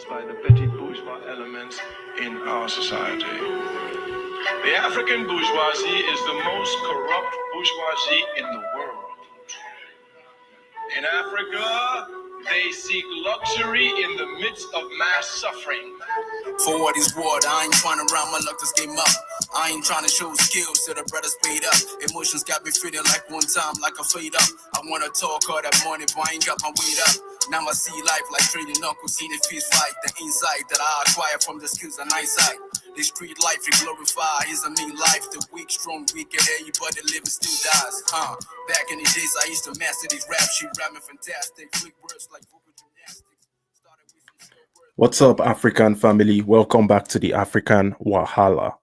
by the petty bourgeois elements in our society. The African bourgeoisie is the most corrupt bourgeoisie in the world. In Africa, they seek luxury in the midst of mass suffering. For what is what, I ain't trying to round my luck this game up. I ain't trying to show skills to the brothers paid up. Emotions got me feeling like one time, like a fade up. I wanna talk all that money, but I ain't got my weight up. Now I see life like trading knuckles in a fist fight. The insight that I acquire from the skills and eyesight. The street life you glorify is a mean life. The weak, strong, wicked, everybody living still dies. Back in the days I used to master these rap shit, rapping fantastic. Quick words like vocal gymnastics. What's up, African family? Welcome back to the African Wahala.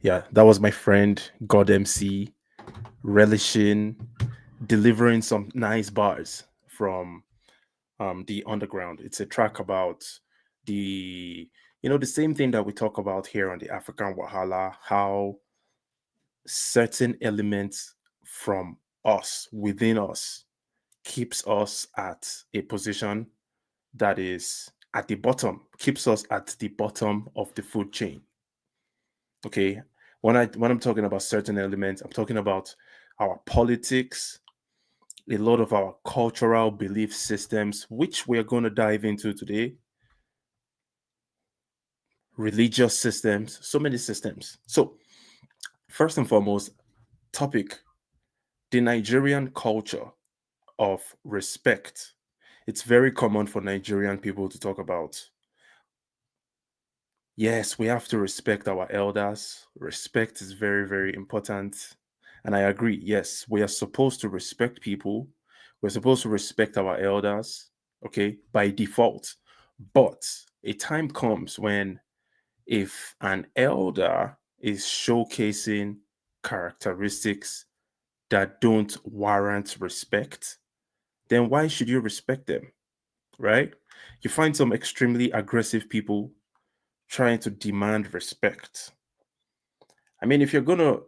Yeah, that was my friend God MC relishing, delivering some nice bars from the underground. It's a track about the same thing that we talk about here on the African Wahala, how certain elements from us, within us, keeps us at a position that is at the bottom, keeps us at the bottom of the food chain. Okay, when I'm talking about certain elements, I'm talking about our politics, a lot of our cultural belief systems, which we're going to dive into today, religious systems, so many systems. So, first and foremost, topic: the Nigerian culture of respect. It's very common for Nigerian people to talk about. Yes, we have to respect our elders. Respect is very, very important. And I agree. Yes, we are supposed to respect people. We're supposed to respect our elders, okay, by default. But a time comes when if an elder is showcasing characteristics that don't warrant respect, then why should you respect them, right? You find some extremely aggressive people trying to demand respect. I mean, if you're going to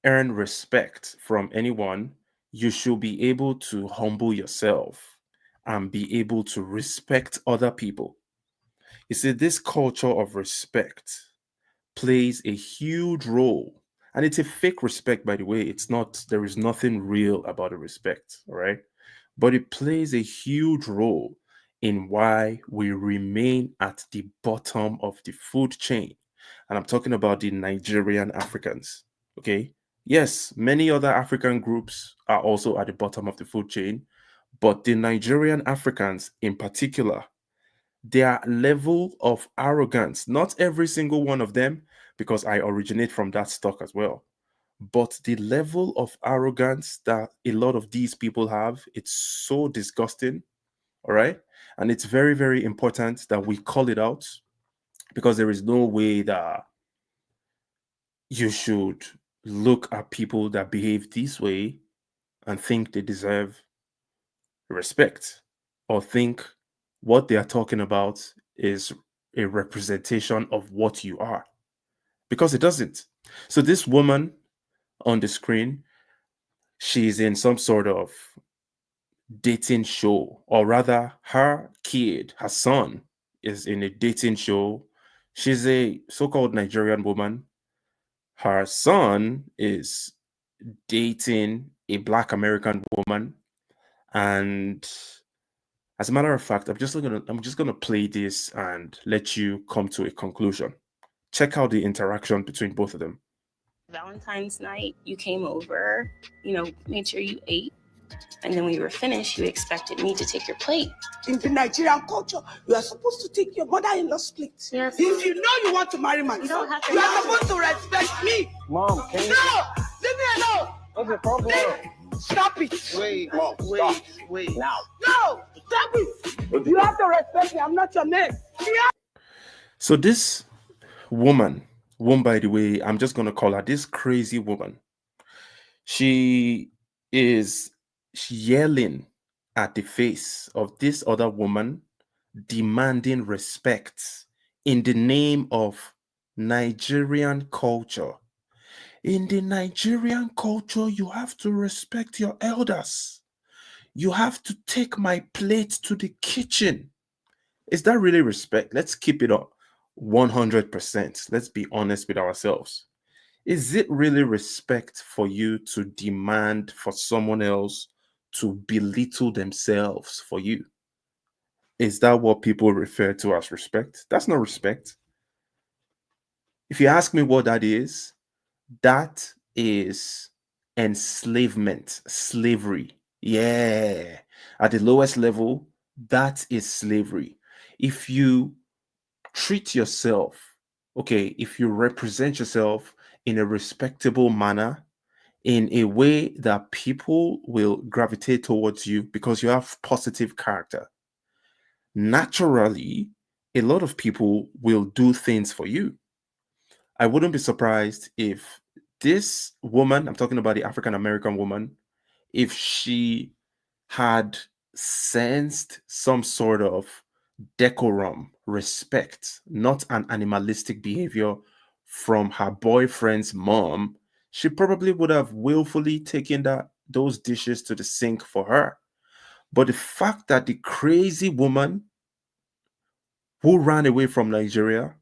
earn respect from anyone, you should be able to humble yourself and be able to respect other people. You see, this culture of respect plays a huge role. And it's a fake respect, by the way. There is nothing real about the respect, all right? But it plays a huge role in why we remain at the bottom of the food chain. And I'm talking about the Nigerian Africans, okay? Yes, many other African groups are also at the bottom of the food chain, but the Nigerian Africans in particular, their level of arrogance, not every single one of them, because I originate from that stock as well, but the level of arrogance that a lot of these people have, it's so disgusting. All right. And it's very, very important that we call it out, because there is no way that you should look at people that behave this way and think they deserve respect, or think what they are talking about is a representation of what you are, because it doesn't. So this woman on the screen, she's in some sort of dating show, or rather her kid, her son, is in a dating show. She's a so-called Nigerian woman. Her son is dating a Black American woman. And as a matter of fact, I'm just gonna play this and let you come to a conclusion. Check out the interaction between both of them. Valentine's night, you came over, made sure you ate. And then when you were finished, you expected me to take your plate. In the Nigerian culture, you are supposed to take your mother-in-law's plate. Yes. If you know you want to marry my son, you are supposed to respect me. Mom, can you... No! Leave me alone! What's the problem? Stop it! Wait, Mom, wait. Now. No! Stop it! You have to respect me. I'm not your man. So this woman, by the way, I'm just going to call her this crazy woman. She is yelling at the face of this other woman, demanding respect in the name of Nigerian culture. In the Nigerian culture, you have to respect your elders. You have to take my plate to the kitchen. Is that really respect? Let's keep it up 100%. Let's be honest with ourselves. Is it really respect for you to demand for someone else to belittle themselves for you? Is that what people refer to as respect? That's not respect. If you ask me what that is enslavement, slavery. Yeah. At the lowest level, that is slavery. If you treat yourself, okay, if you represent yourself in a respectable manner, in a way that people will gravitate towards you because you have positive character, naturally, a lot of people will do things for you. I wouldn't be surprised if this woman, I'm talking about the African American woman, if she had sensed some sort of decorum, respect, not an animalistic behavior from her boyfriend's mom, she probably would have willfully taken those dishes to the sink for her. But the fact that the crazy woman who ran away from Nigeria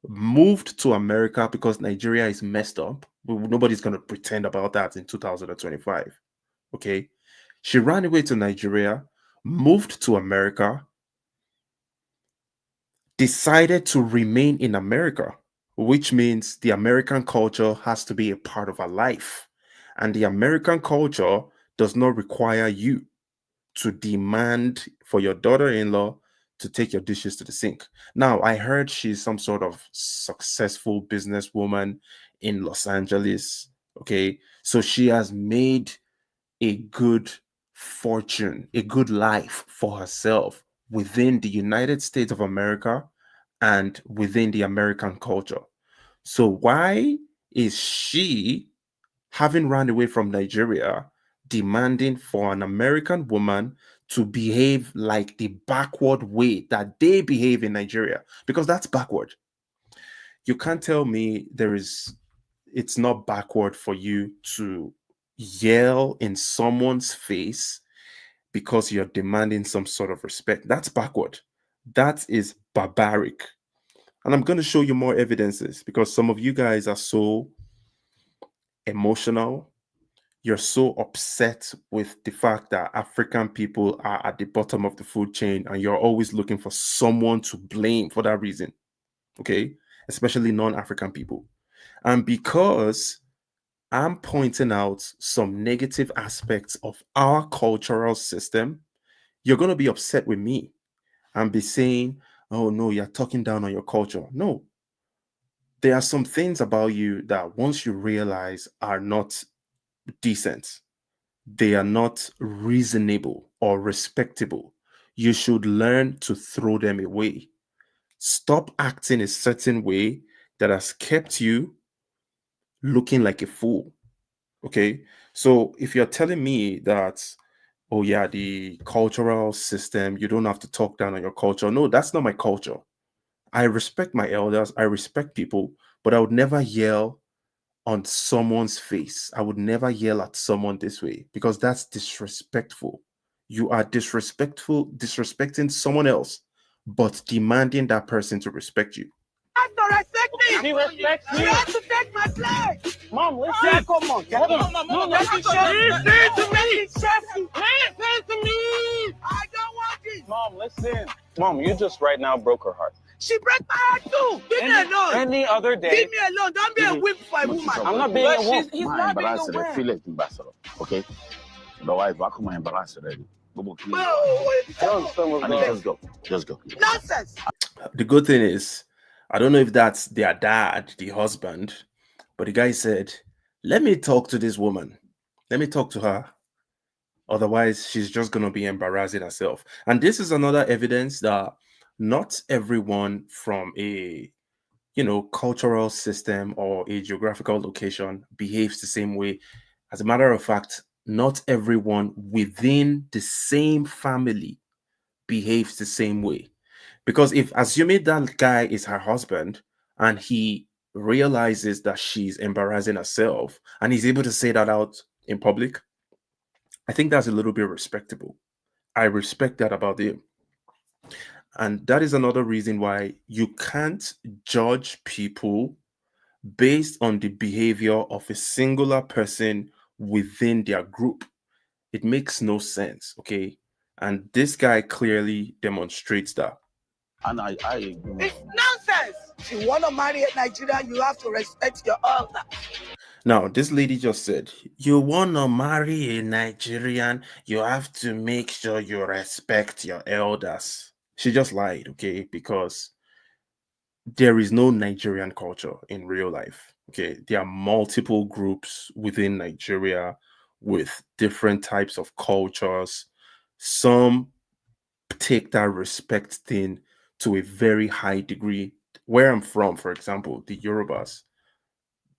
moved to America because Nigeria is messed up. Nobody's going to pretend about that in 2025. Okay. She ran away to Nigeria, moved to America, decided to remain in America, which means the American culture has to be a part of her life. And the American culture does not require you to demand for your daughter-in-law to take your dishes to the sink. Now, I heard she's some sort of successful businesswoman in Los Angeles. Okay. So she has made a good fortune, a good life for herself within the United States of America and within the American culture. So why is she, having run away from Nigeria, demanding for an American woman to behave like the backward way that they behave in Nigeria? Because that's backward. You can't tell me it's not backward for you to yell in someone's face because you're demanding some sort of respect. That's backward. That is barbaric. And I'm going to show you more evidences because some of you guys are so emotional. You're so upset with the fact that African people are at the bottom of the food chain and you're always looking for someone to blame for that reason. Okay. Especially non-African people. And because I'm pointing out some negative aspects of our cultural system, you're going to be upset with me and be saying, oh, no, you're talking down on your culture. No, there are some things about you that once you realize are not decent, they are not reasonable or respectable, you should learn to throw them away. Stop acting a certain way that has kept you looking like a fool. Okay. So if you're telling me that, oh, yeah, the cultural system, you don't have to talk down on your culture. No, that's not my culture. I respect my elders, I respect people, but I would never yell on someone's face. I would never yell at someone this way because that's disrespectful. You are disrespecting someone else, but demanding that person to respect you. have to respect me. She respects You me. have to take my place. Mom, listen. Yeah, come on. Hold on. No, listen to me. Listen to me. I don't want this. Mom, listen. Mom, you just right now broke her heart. She break my heart too. Leave me alone. Any other day. Leave me alone. Don't be a whip for a woman. I'm not being a woman. He's not being a woman. Feel it, Ambassador. Okay? The wife, I come embarrassed already. Bro, what is I don't understand what's I going need on. just go. Just go. nonsense? The good thing is, I don't know if that's their dad, the husband, but the guy said, let me talk to this woman. Let me talk to her. Otherwise, she's just going to be embarrassing herself. And this is another evidence that not everyone from a cultural system or a geographical location behaves the same way. As a matter of fact, not everyone within the same family behaves the same way. Because if assuming that guy is her husband and he realizes that she's embarrassing herself and he's able to say that out in public, I think that's a little bit respectable. I respect that about them. And that is another reason why you can't judge people based on the behavior of a singular person within their group. It makes no sense, okay? And this guy clearly demonstrates that. And I agree with It's nonsense. If you want to marry a Nigerian, you have to respect your elder. Now, this lady just said, you want to marry a Nigerian, you have to make sure you respect your elders. She just lied, okay? Because there is no Nigerian culture in real life. Okay, there are multiple groups within Nigeria with different types of cultures. Some take that respect thing to a very high degree. Where I'm from, for example, the Yorubas,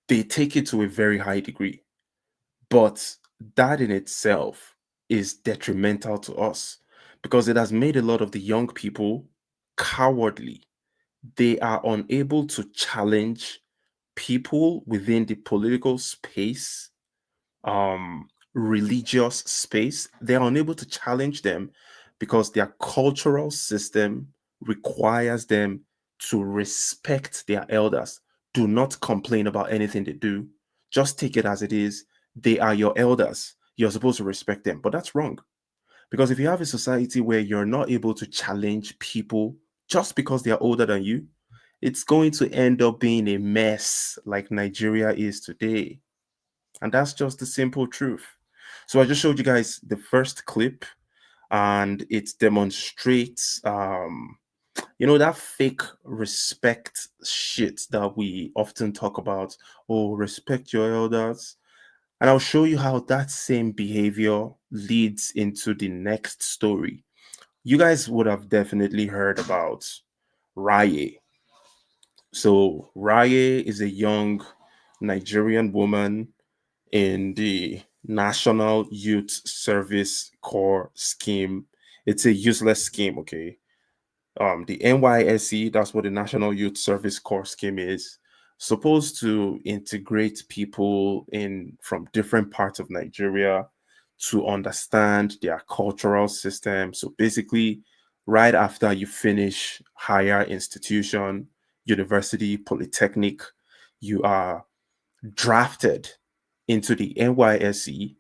they take it to a very high degree. But that in itself is detrimental to us because it has made a lot of the young people cowardly. They are unable to challenge people within the political space, religious space. They are unable to challenge them because their cultural system requires them to respect their elders. Do not complain about anything they do. Just take it as it is. They are your elders. You're supposed to respect them. But that's wrong. Because if you have a society where you're not able to challenge people just because they're older than you, it's going to end up being a mess like Nigeria is today. And that's just the simple truth. So I just showed you guys the first clip, and it demonstrates that fake respect shit that we often talk about. Oh, respect your elders. And I'll show you how that same behavior leads into the next story. You guys would have definitely heard about Raye. So Raye is a young Nigerian woman in the National Youth Service Corps scheme. It's a useless scheme, okay? The NYSC, that's what the National Youth Service Corps scheme is, supposed to integrate people in from different parts of Nigeria to understand their cultural system. So basically, right after you finish higher institution, university, polytechnic, you are drafted into the NYSC,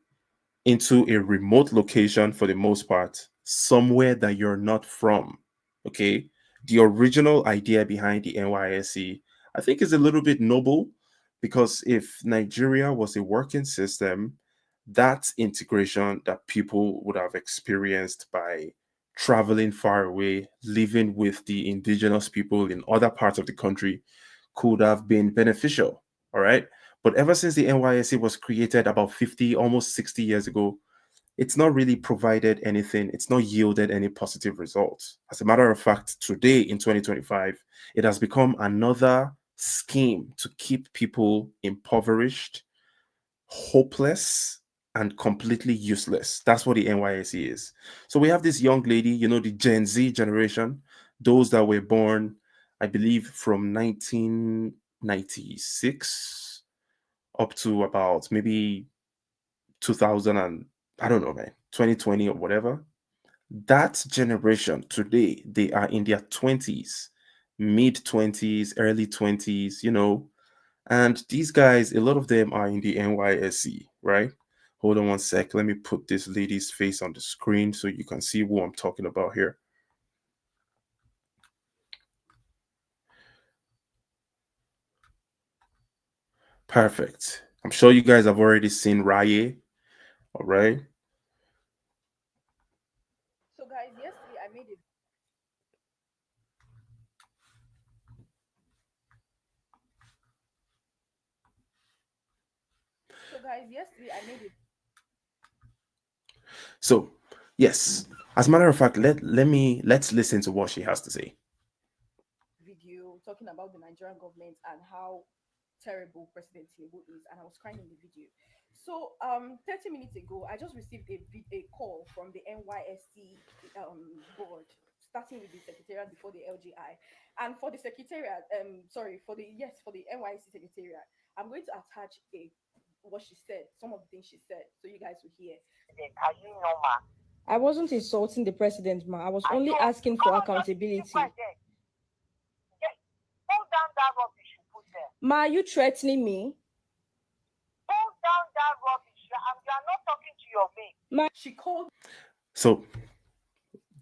into a remote location for the most part, somewhere that you're not from. Okay. The original idea behind the NYSC, I think, is a little bit noble because if Nigeria was a working system, that integration that people would have experienced by traveling far away, living with the indigenous people in other parts of the country could have been beneficial. All right. But ever since the NYSC was created about 50, almost 60 years ago, it's not really provided anything. It's not yielded any positive results. As a matter of fact, today in 2025, it has become another scheme to keep people impoverished, hopeless, and completely useless. That's what the NYSC is. So we have this young lady, the Gen Z generation, those that were born, I believe, from 1996 up to about maybe 2000 and I don't know, man, 2020 or whatever. That generation today, they are in their 20s, mid 20s, early 20s, and these guys, a lot of them are in the NYSC, right? Hold on one sec. Let me put this lady's face on the screen so you can see who I'm talking about here. Perfect. I'm sure you guys have already seen Raye, all right? So guys, yesterday I made a so guys, yesterday I made a So, yes, as a matter of fact, let's listen to what she has to say. video talking about the Nigerian government and how terrible President Tinubu is, and I was crying in the video. So 30 minutes ago, I just received a call from the NYSC board, starting with the secretariat before the LGI, and for the secretariat, for the NYSC secretariat, I'm going to attach what she said, some of the things she said, so you guys will hear. Are you normal? I wasn't insulting the president, ma. I was Are only you- asking for Oh, accountability. keep quiet there. Yes. Hold down that rubbish you put there. Ma, are you threatening me? Hold down that rubbish. You are not talking to your mate. Ma, she called. So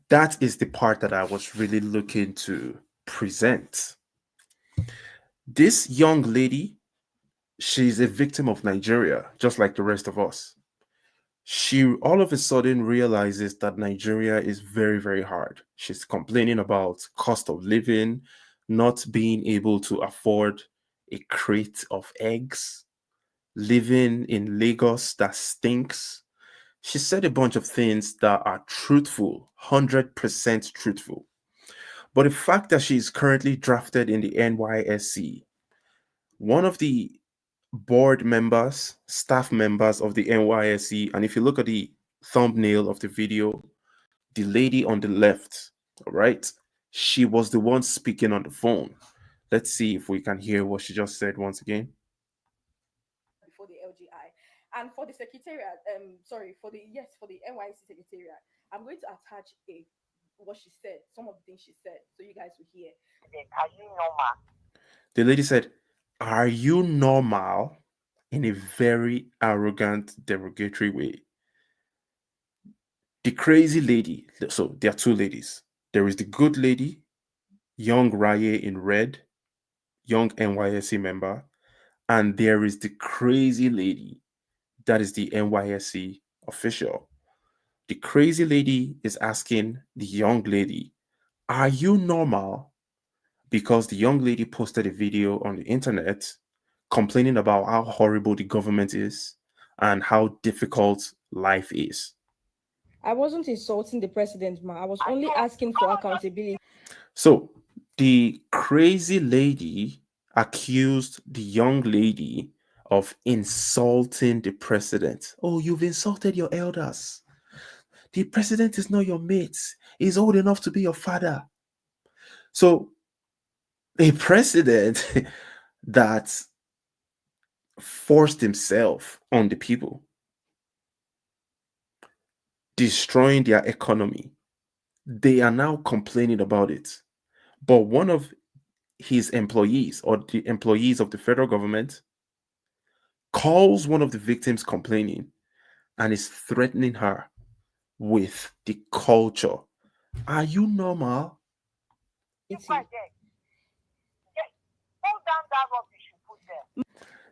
that is the part that I was really looking to present. This young lady, she's a victim of Nigeria, just like the rest of us. She all of a sudden realizes that Nigeria is very, very hard. She's complaining about cost of living, not being able to afford a crate of eggs, living in Lagos that stinks. She said a bunch of things that are truthful, 100% truthful. But the fact that she's currently drafted in the NYSC, one of the board members, staff members of the NYSC, and if you look at the thumbnail of the video, the lady on the left, all right, she was the one speaking on the phone. Let's see if we can hear what she just said once again. Before the LGI, and for the secretariat, for the NYC secretariat, I'm going to attach what she said, some of the things she said, so you guys will hear. Are you normal? The lady said, "Are you normal?" in a very arrogant, derogatory way. The crazy lady, so there are two ladies. There is the good lady, young Raye in red, young NYSC member, and there is the crazy lady, that is the NYSC official. The crazy lady is asking the young lady, "Are you normal?" Because the young lady posted a video on the internet complaining about how horrible the government is and how difficult life is. I wasn't insulting the president, ma. I was only asking for accountability. So the crazy lady accused the young lady of insulting the president. "Oh, you've insulted your elders. The president is not your mate. He's old enough to be your father." So a president that forced himself on the people, destroying their economy, they are now complaining about it. But one of his employees, or the employees of the federal government, calls one of the victims complaining and is threatening her with the culture. "Are you normal?" Keep quiet there. Yes. Hold down that rubbish you put there.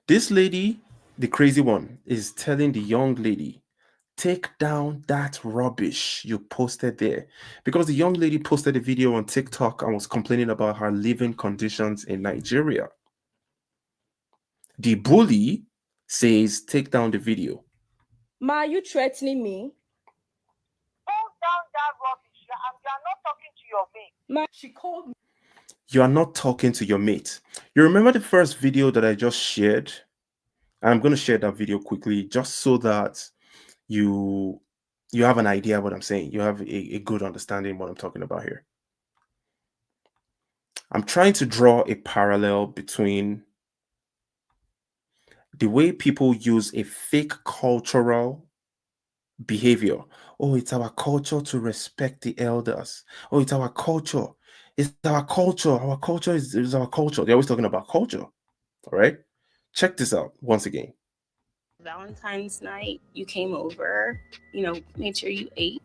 This lady, the crazy one, is telling the young lady, "Take down that rubbish you posted there." Because the young lady posted a video on TikTok and was complaining about her living conditions in Nigeria. The bully says, "Take down the video." Ma, are you threatening me? Hold down that rubbish. You are not talking to your mate. Ma, she called me. You are not talking to your mate. You remember the first video that I just shared? I'm going to share that video quickly just so that you have an idea what I'm saying. You have a good understanding what I'm talking about here. I'm trying to draw a parallel between the way people use a fake cultural behavior. "Oh, it's our culture to respect the elders. Oh, it's our culture. It's our culture. Our culture is our culture." They're always talking about culture. All right. Check this out once again. Valentine's night, you came over, made sure you ate.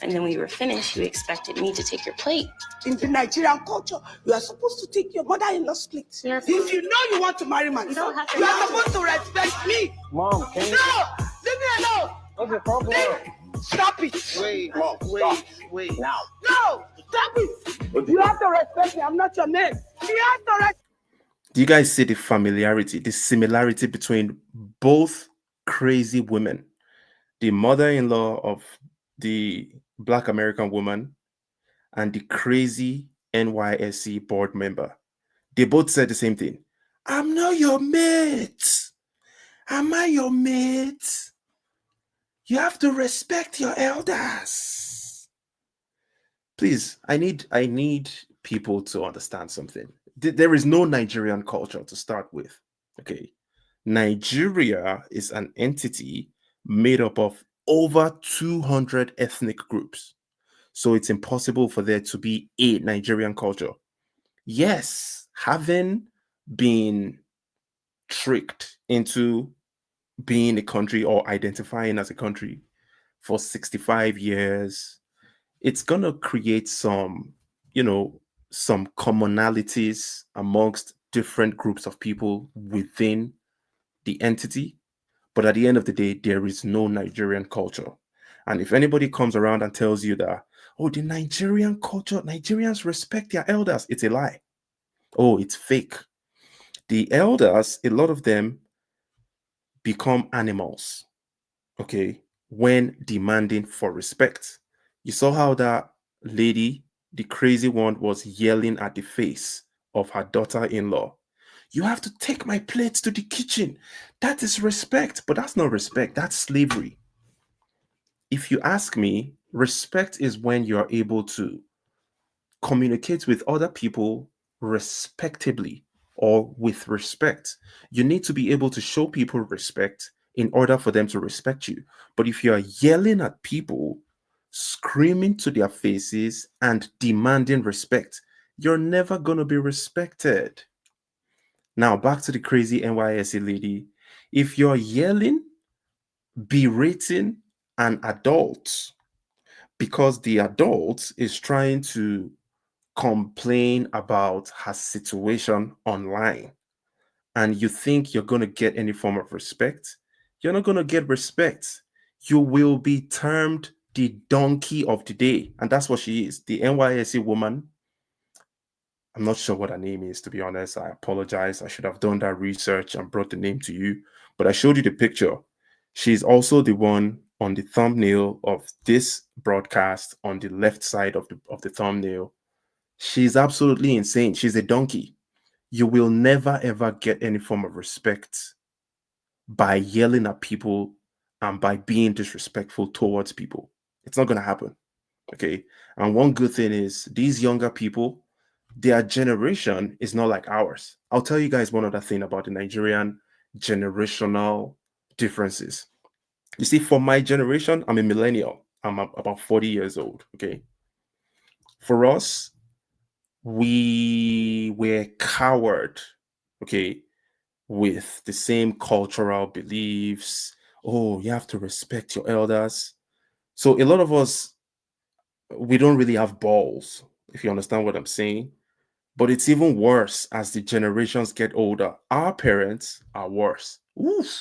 And then when you were finished, you expected me to take your plate. In the Nigerian culture, you are supposed to take your mother-in-law's plate. If you know you want to marry my son, don't have to you are have to. supposed to respect me. Mom, can you? No! Leave me alone! What's the problem? Stop it! Wait, Mom, stop. wait. Now. No! Stop it! You have to respect me. I'm not your man. You have to respect. Do you guys see the familiarity, the similarity between both crazy women? The mother-in-law of the Black American woman and the crazy NYSC board member. They both said the same thing. "I'm not your mate. Am I your mate? You have to respect your elders." Please, I need people to understand something. There is no Nigerian culture to start with. Okay. Nigeria is an entity made up of over 200 ethnic groups. So it's impossible for there to be a Nigerian culture. Yes, having been tricked into being a country or identifying as a country for 65 years, it's going to create some, some commonalities amongst different groups of people within the entity. But at the end of the day, there is no Nigerian culture. And if anybody comes around and tells you that, oh, the Nigerian culture, Nigerians respect their elders, it's a lie. Oh, it's fake. The elders, a lot of them become animals, okay, when demanding for respect. You saw how that lady, the crazy one, was yelling at the face of her daughter in law. You have to take my plates to the kitchen. That is respect, but that's not respect, that's slavery. If you ask me, respect is when you are able to communicate with other people respectably or with respect. You need to be able to show people respect in order for them to respect you. But if you are yelling at people, screaming to their faces, and demanding respect, you're never going to be respected. Now, back to the crazy NYSC lady. If you're yelling, berating an adult because the adult is trying to complain about her situation online and you think you're going to get any form of respect, you're not going to get respect. You will be termed the donkey of the day. And that's what she is. The NYSC woman. I'm not sure what her name is, to be honest. I apologize. I should have done that research and brought the name to you. But I showed you the picture. She's also the one on the thumbnail of this broadcast on the left side of the thumbnail. She's absolutely insane. She's a donkey. You will never ever get any form of respect by yelling at people and by being disrespectful towards people. It's not going to happen. Okay. And one good thing is these younger people, their generation is not like ours. I'll tell you guys one other thing about the Nigerian generational differences. You see, for my generation, I'm a millennial. I'm about 40 years old. Okay. For us, we were coward, okay, with the same cultural beliefs. Oh, you have to respect your elders. So a lot of us, we don't really have balls, if you understand what I'm saying. But it's even worse as the generations get older. Our parents are worse. Oof.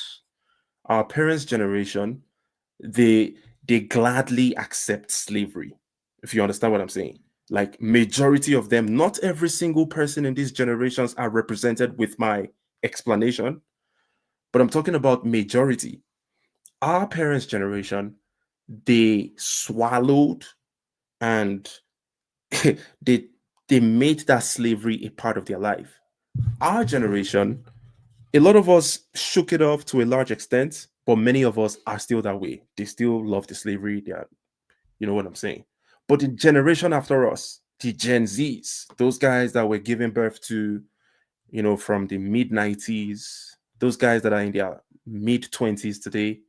Our parents' generation, they they gladly accept slavery, if you understand what I'm saying. Like majority of them, not every single person in these generations are represented with my explanation, but I'm talking about majority. Our parents' generation, they swallowed and they they made that slavery a part of their life. Our generation, a lot of us shook it off to a large extent, but many of us are still that way. They still love the slavery. They are, you know what I'm saying? But the generation after us, the Gen Zs, those guys that were giving birth to, from the mid 90s, those guys that are in their mid 20s today,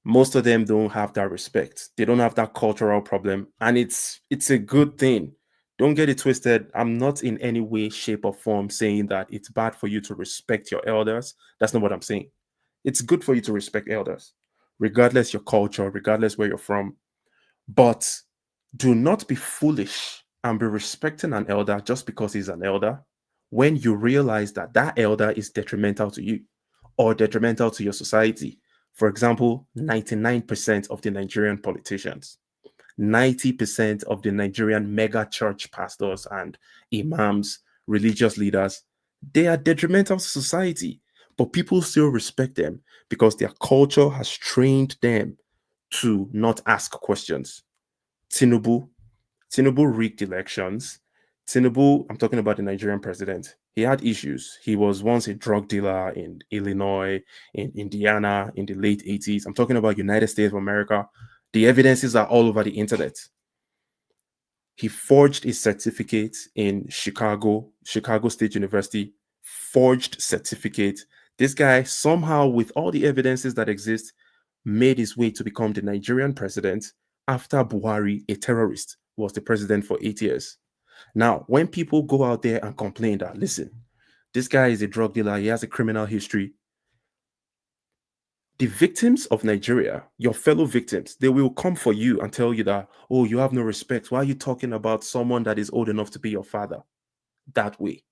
most of them don't have that respect. They don't have that cultural problem, and it's a good thing. Don't get it twisted. I'm not in any way, shape, or form saying that it's bad for you to respect your elders. That's not what I'm saying. It's good for you to respect elders, regardless your culture, regardless where you're from. But do not be foolish and be respecting an elder just because he's an elder when you realize that that elder is detrimental to you or detrimental to your society. For example, 99% of the Nigerian politicians, 90% of the Nigerian mega church pastors and imams, religious leaders, they are detrimental to society, but people still respect them because their culture has trained them to not ask questions. Tinubu, Tinubu rigged elections. Tinubu, I'm talking about the Nigerian president. He had issues. He was once a drug dealer in Illinois, in Indiana, in the late 80s. I'm talking about United States of America. The evidences are all over the internet. He forged a certificate in Chicago State University, forged certificate This guy somehow, with all the evidences that exist, made his way to become the Nigerian president after Buhari, a terrorist, was the president for 8 years. Now, when people go out there and complain that, listen, this guy is a drug dealer, he has a criminal history, the victims of Nigeria, your fellow victims, they will come for you and tell you that, oh, you have no respect. Why are you talking about someone that is old enough to be your father that way?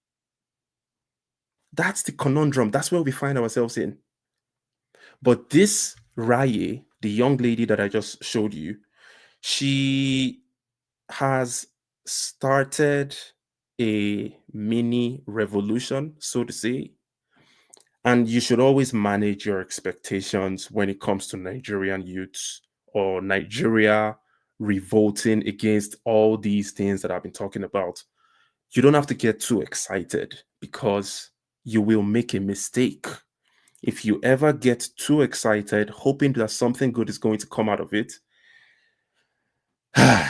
That's the conundrum. That's where we find ourselves in. But this Raye, the young lady that I just showed you, she has started a mini revolution, so to say. And you should always manage your expectations when it comes to Nigerian youths or Nigeria revolting against all these things that I've been talking about. You don't have to get too excited because you will make a mistake. If you ever get too excited, hoping that something good is going to come out of it,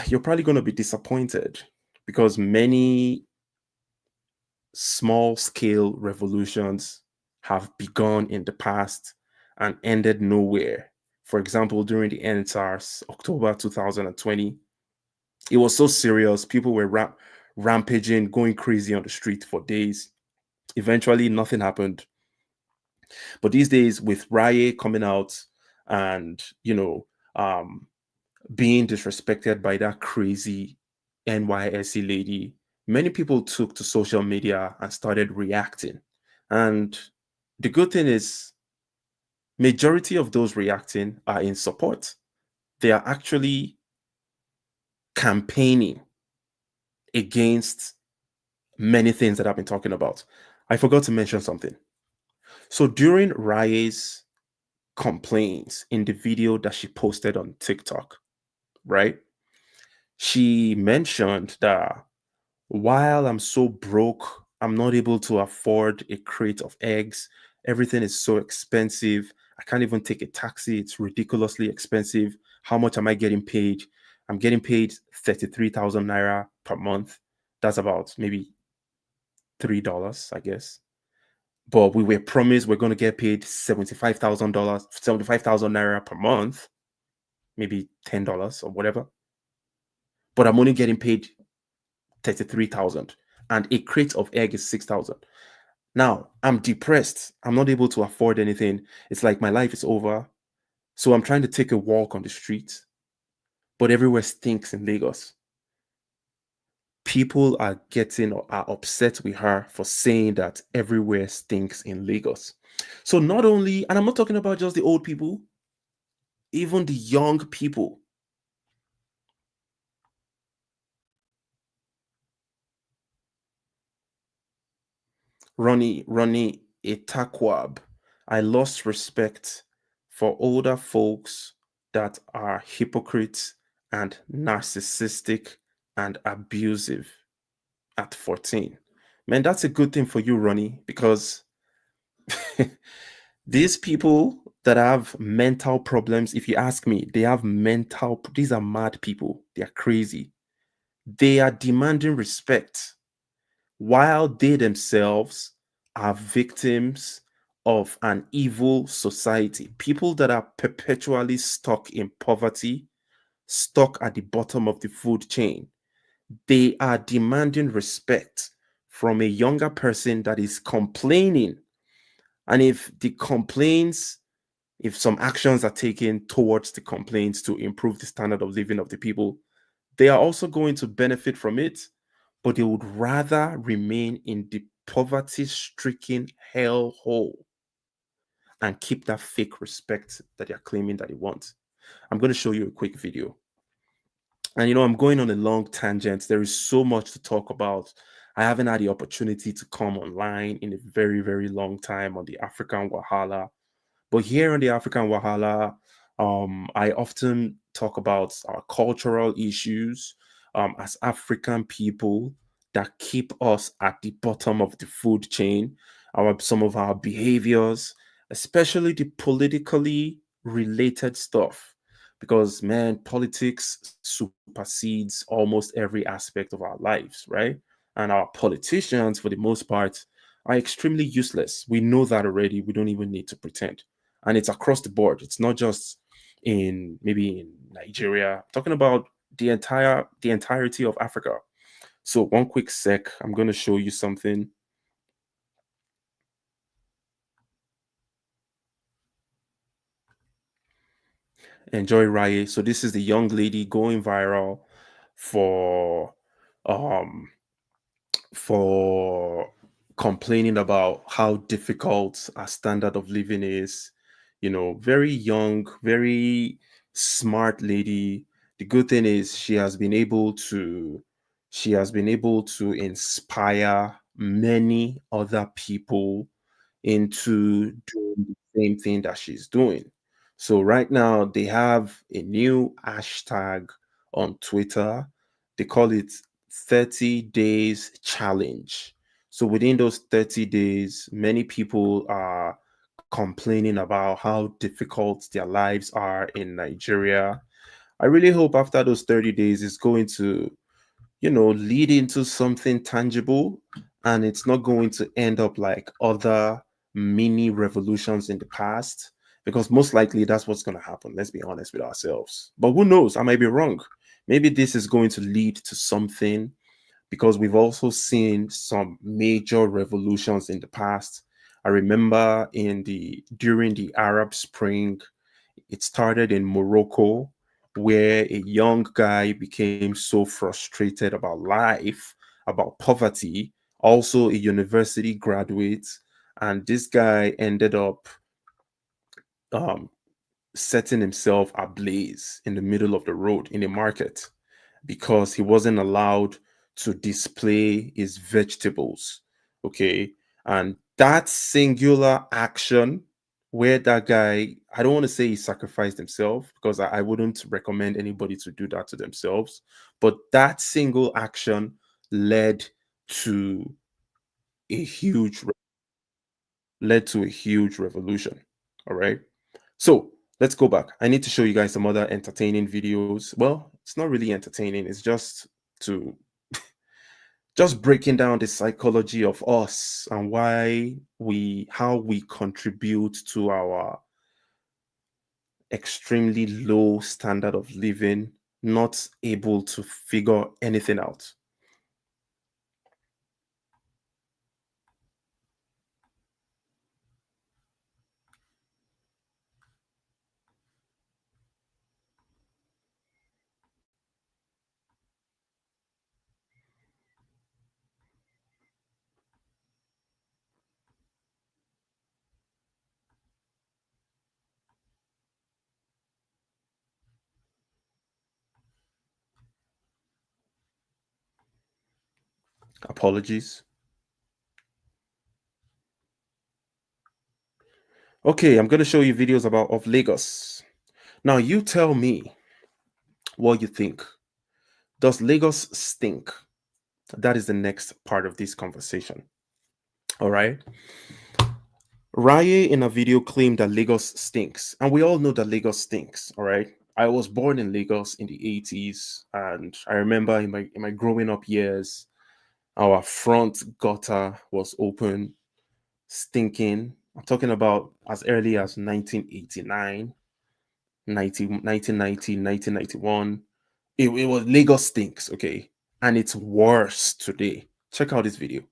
you're probably going to be disappointed because many small scale revolutions have begun in the past and ended nowhere. For example, during the NSARS, October 2020, it was so serious. People were rampaging, going crazy on the street for days. Eventually, nothing happened. But these days, with Raye coming out and, being disrespected by that crazy NYSC lady, many people took to social media and started reacting. And the good thing is, majority of those reacting are in support. They are actually campaigning against many things that I've been talking about. I forgot to mention something. So during Raye's complaints in the video that she posted on TikTok, right? She mentioned that while I'm so broke, I'm not able to afford a crate of eggs. Everything is so expensive. I can't even take a taxi. It's ridiculously expensive. How much am I getting paid? I'm getting paid 33,000 naira per month. That's about maybe $3, I guess. But we were promised we're going to get paid $75,000, 75,000 naira per month, maybe $10 or whatever. But I'm only getting paid 33,000 and a crate of egg is 6,000. Now, I'm depressed. I'm not able to afford anything. It's like my life is over. So I'm trying to take a walk on the street, but everywhere stinks in Lagos. People are getting or are upset with her for saying that everywhere stinks in Lagos. So not only, and I'm not talking about just the old people, even the young people. Ronnie Itakwab, I lost respect for older folks that are hypocrites and narcissistic and abusive at 14. Man, that's a good thing for you, Ronnie, because these people that have mental problems, if you ask me, these are mad people. They are crazy. They are demanding respect while they themselves are victims of an evil society. People that are perpetually stuck in poverty, stuck at the bottom of the food chain. They are demanding respect from a younger person that is complaining. And if the complaints, if some actions are taken towards the complaints to improve the standard of living of the people, they are also going to benefit from it, but they would rather remain in the poverty-stricken hellhole and keep that fake respect that they're claiming that they want. I'm going to show you a quick video. And I'm going on a long tangent. There is so much to talk about. I haven't had the opportunity to come online in a very, very long time on the African Wahala. But here on the African Wahala, I often talk about our cultural issues as African people that keep us at the bottom of the food chain, some of our behaviors, especially the politically related stuff. Because, man, politics supersedes almost every aspect of our lives, right? And our politicians, for the most part, are extremely useless. We know that already. We don't even need to pretend. And it's across the board. It's not just in maybe in Nigeria. I'm talking about the entirety of Africa. So one quick sec, I'm going to show you something. Enjoy Raye. So this is the young lady going viral for um for complaining about how difficult our standard of living is. You know, very young, very smart lady. The good thing is she has been able to inspire many other people into doing the same thing that she's doing. So right now they have a new hashtag on Twitter. They call it 30 days challenge. So within those 30 days, many people are complaining about how difficult their lives are in Nigeria. I really hope after those 30 days it's going to, lead into something tangible, and it's not going to end up like other mini revolutions in the past, because most likely that's what's going to happen. Let's be honest with ourselves. But who knows? I might be wrong. Maybe this is going to lead to something, because we've also seen some major revolutions in the past. I remember during the Arab Spring, it started in Morocco, where a young guy became so frustrated about life, about poverty, also a university graduate. And this guy ended up um, setting himself ablaze in the middle of the road in a market because he wasn't allowed to display his vegetables. Okay. And that singular action where that guy, I don't want to say he sacrificed himself, because I wouldn't recommend anybody to do that to themselves. But that single action led to a huge revolution. All right. So let's go back. I need to show you guys some other entertaining videos. Well, it's not really entertaining, it's to just breaking down the psychology of us and how we contribute to our extremely low standard of living, not able to figure anything out. Apologies. Okay, I'm going to show you videos of Lagos. Now you tell me what you think. Does Lagos stink? That is the next part of this conversation. All right. Raye in a video claimed that Lagos stinks, and we all know that Lagos stinks. All right. I was born in Lagos in the 80s, and I remember in my growing up years, our front gutter was open, stinking. I'm talking about as early as 1989, 1990, 1991. It was Lagos stinks, okay? And it's worse today. Check out this video.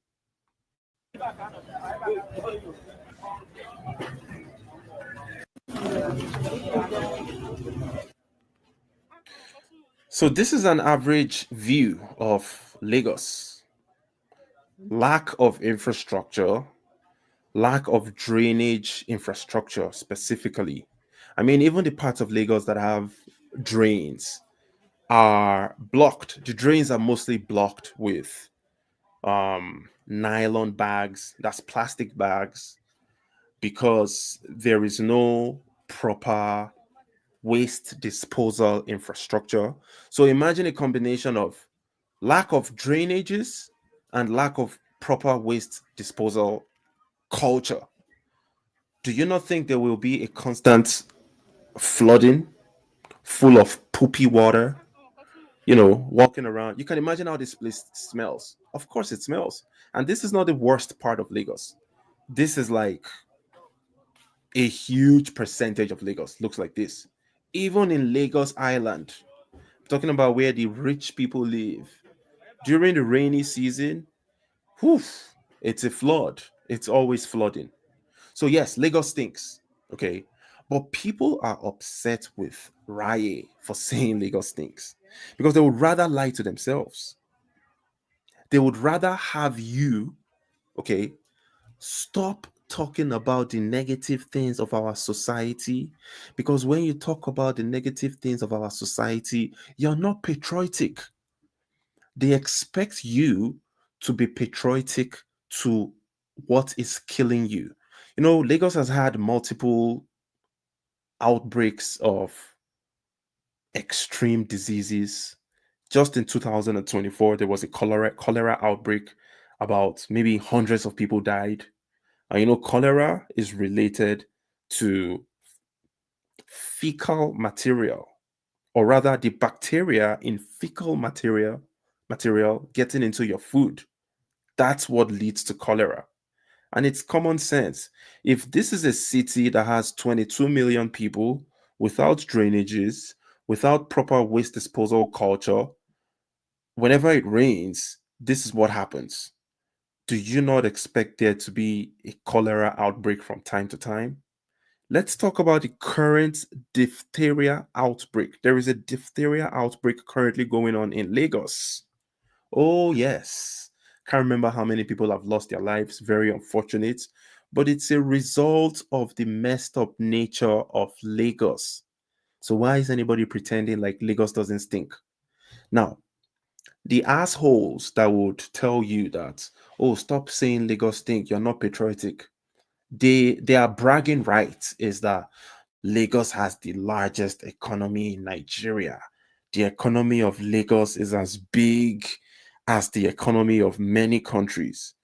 So this is an average view of Lagos. Lack of infrastructure, lack of drainage infrastructure specifically. I mean, even the parts of Lagos that have drains are blocked. The drains are mostly blocked with nylon bags, that's plastic bags, because there is no proper waste disposal infrastructure. So imagine a combination of lack of drainages and lack of proper waste disposal culture. Do you not think there will be a constant flooding full of poopy water walking around. You can imagine how this place smells. Of course, it smells. And this is not the worst part of Lagos. This is like a huge percentage of Lagos looks like this. Even in Lagos Island, talking about where the rich people live, during the rainy season, whew, it's a flood. It's always flooding. So yes, Lagos stinks. Okay. But people are upset with Raye for saying Lagos stinks because they would rather lie to themselves. They would rather have you, okay, stop talking about the negative things of our society, because when you talk about the negative things of our society, you're not patriotic. They expect you to be patriotic to what is killing you. Lagos has had multiple outbreaks of extreme diseases. Just in 2024, there was a cholera outbreak. About maybe hundreds of people died. And cholera is related to fecal material, or rather, the bacteria in fecal material getting into your food. That's what leads to cholera. And it's common sense. If this is a city that has 22 million people without drainages, without proper waste disposal culture, whenever it rains, this is what happens. Do you not expect there to be a cholera outbreak from time to time? Let's talk about the current diphtheria outbreak. There is a diphtheria outbreak currently going on in Lagos. Oh, yes. Can't remember how many people have lost their lives. Very unfortunate. But it's a result of the messed up nature of Lagos. So why is anybody pretending like Lagos doesn't stink? Now, the assholes that would tell you that, oh, stop saying Lagos stink, you're not patriotic. Their bragging right is that Lagos has the largest economy in Nigeria. The economy of Lagos is as big as the economy of many countries.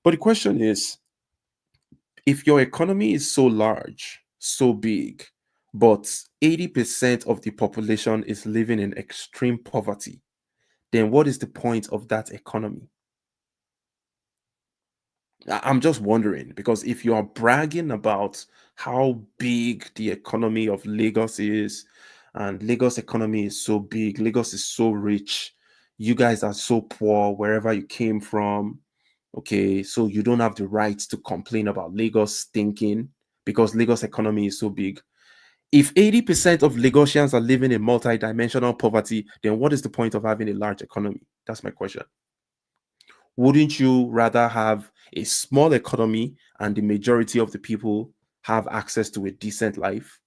But the question is, if your economy is so large, so big, but 80% of the population is living in extreme poverty, then what is the point of that economy? I'm just wondering, because if you are bragging about how big the economy of Lagos is, and Lagos economy is so big, Lagos is so rich, you guys are so poor wherever you came from. Okay, so you don't have the right to complain about Lagos stinking because Lagos economy is so big. If 80% of Lagosians are living in multi-dimensional poverty, then what is the point of having a large economy? That's my question. Wouldn't you rather have a small economy and the majority of the people have access to a decent life?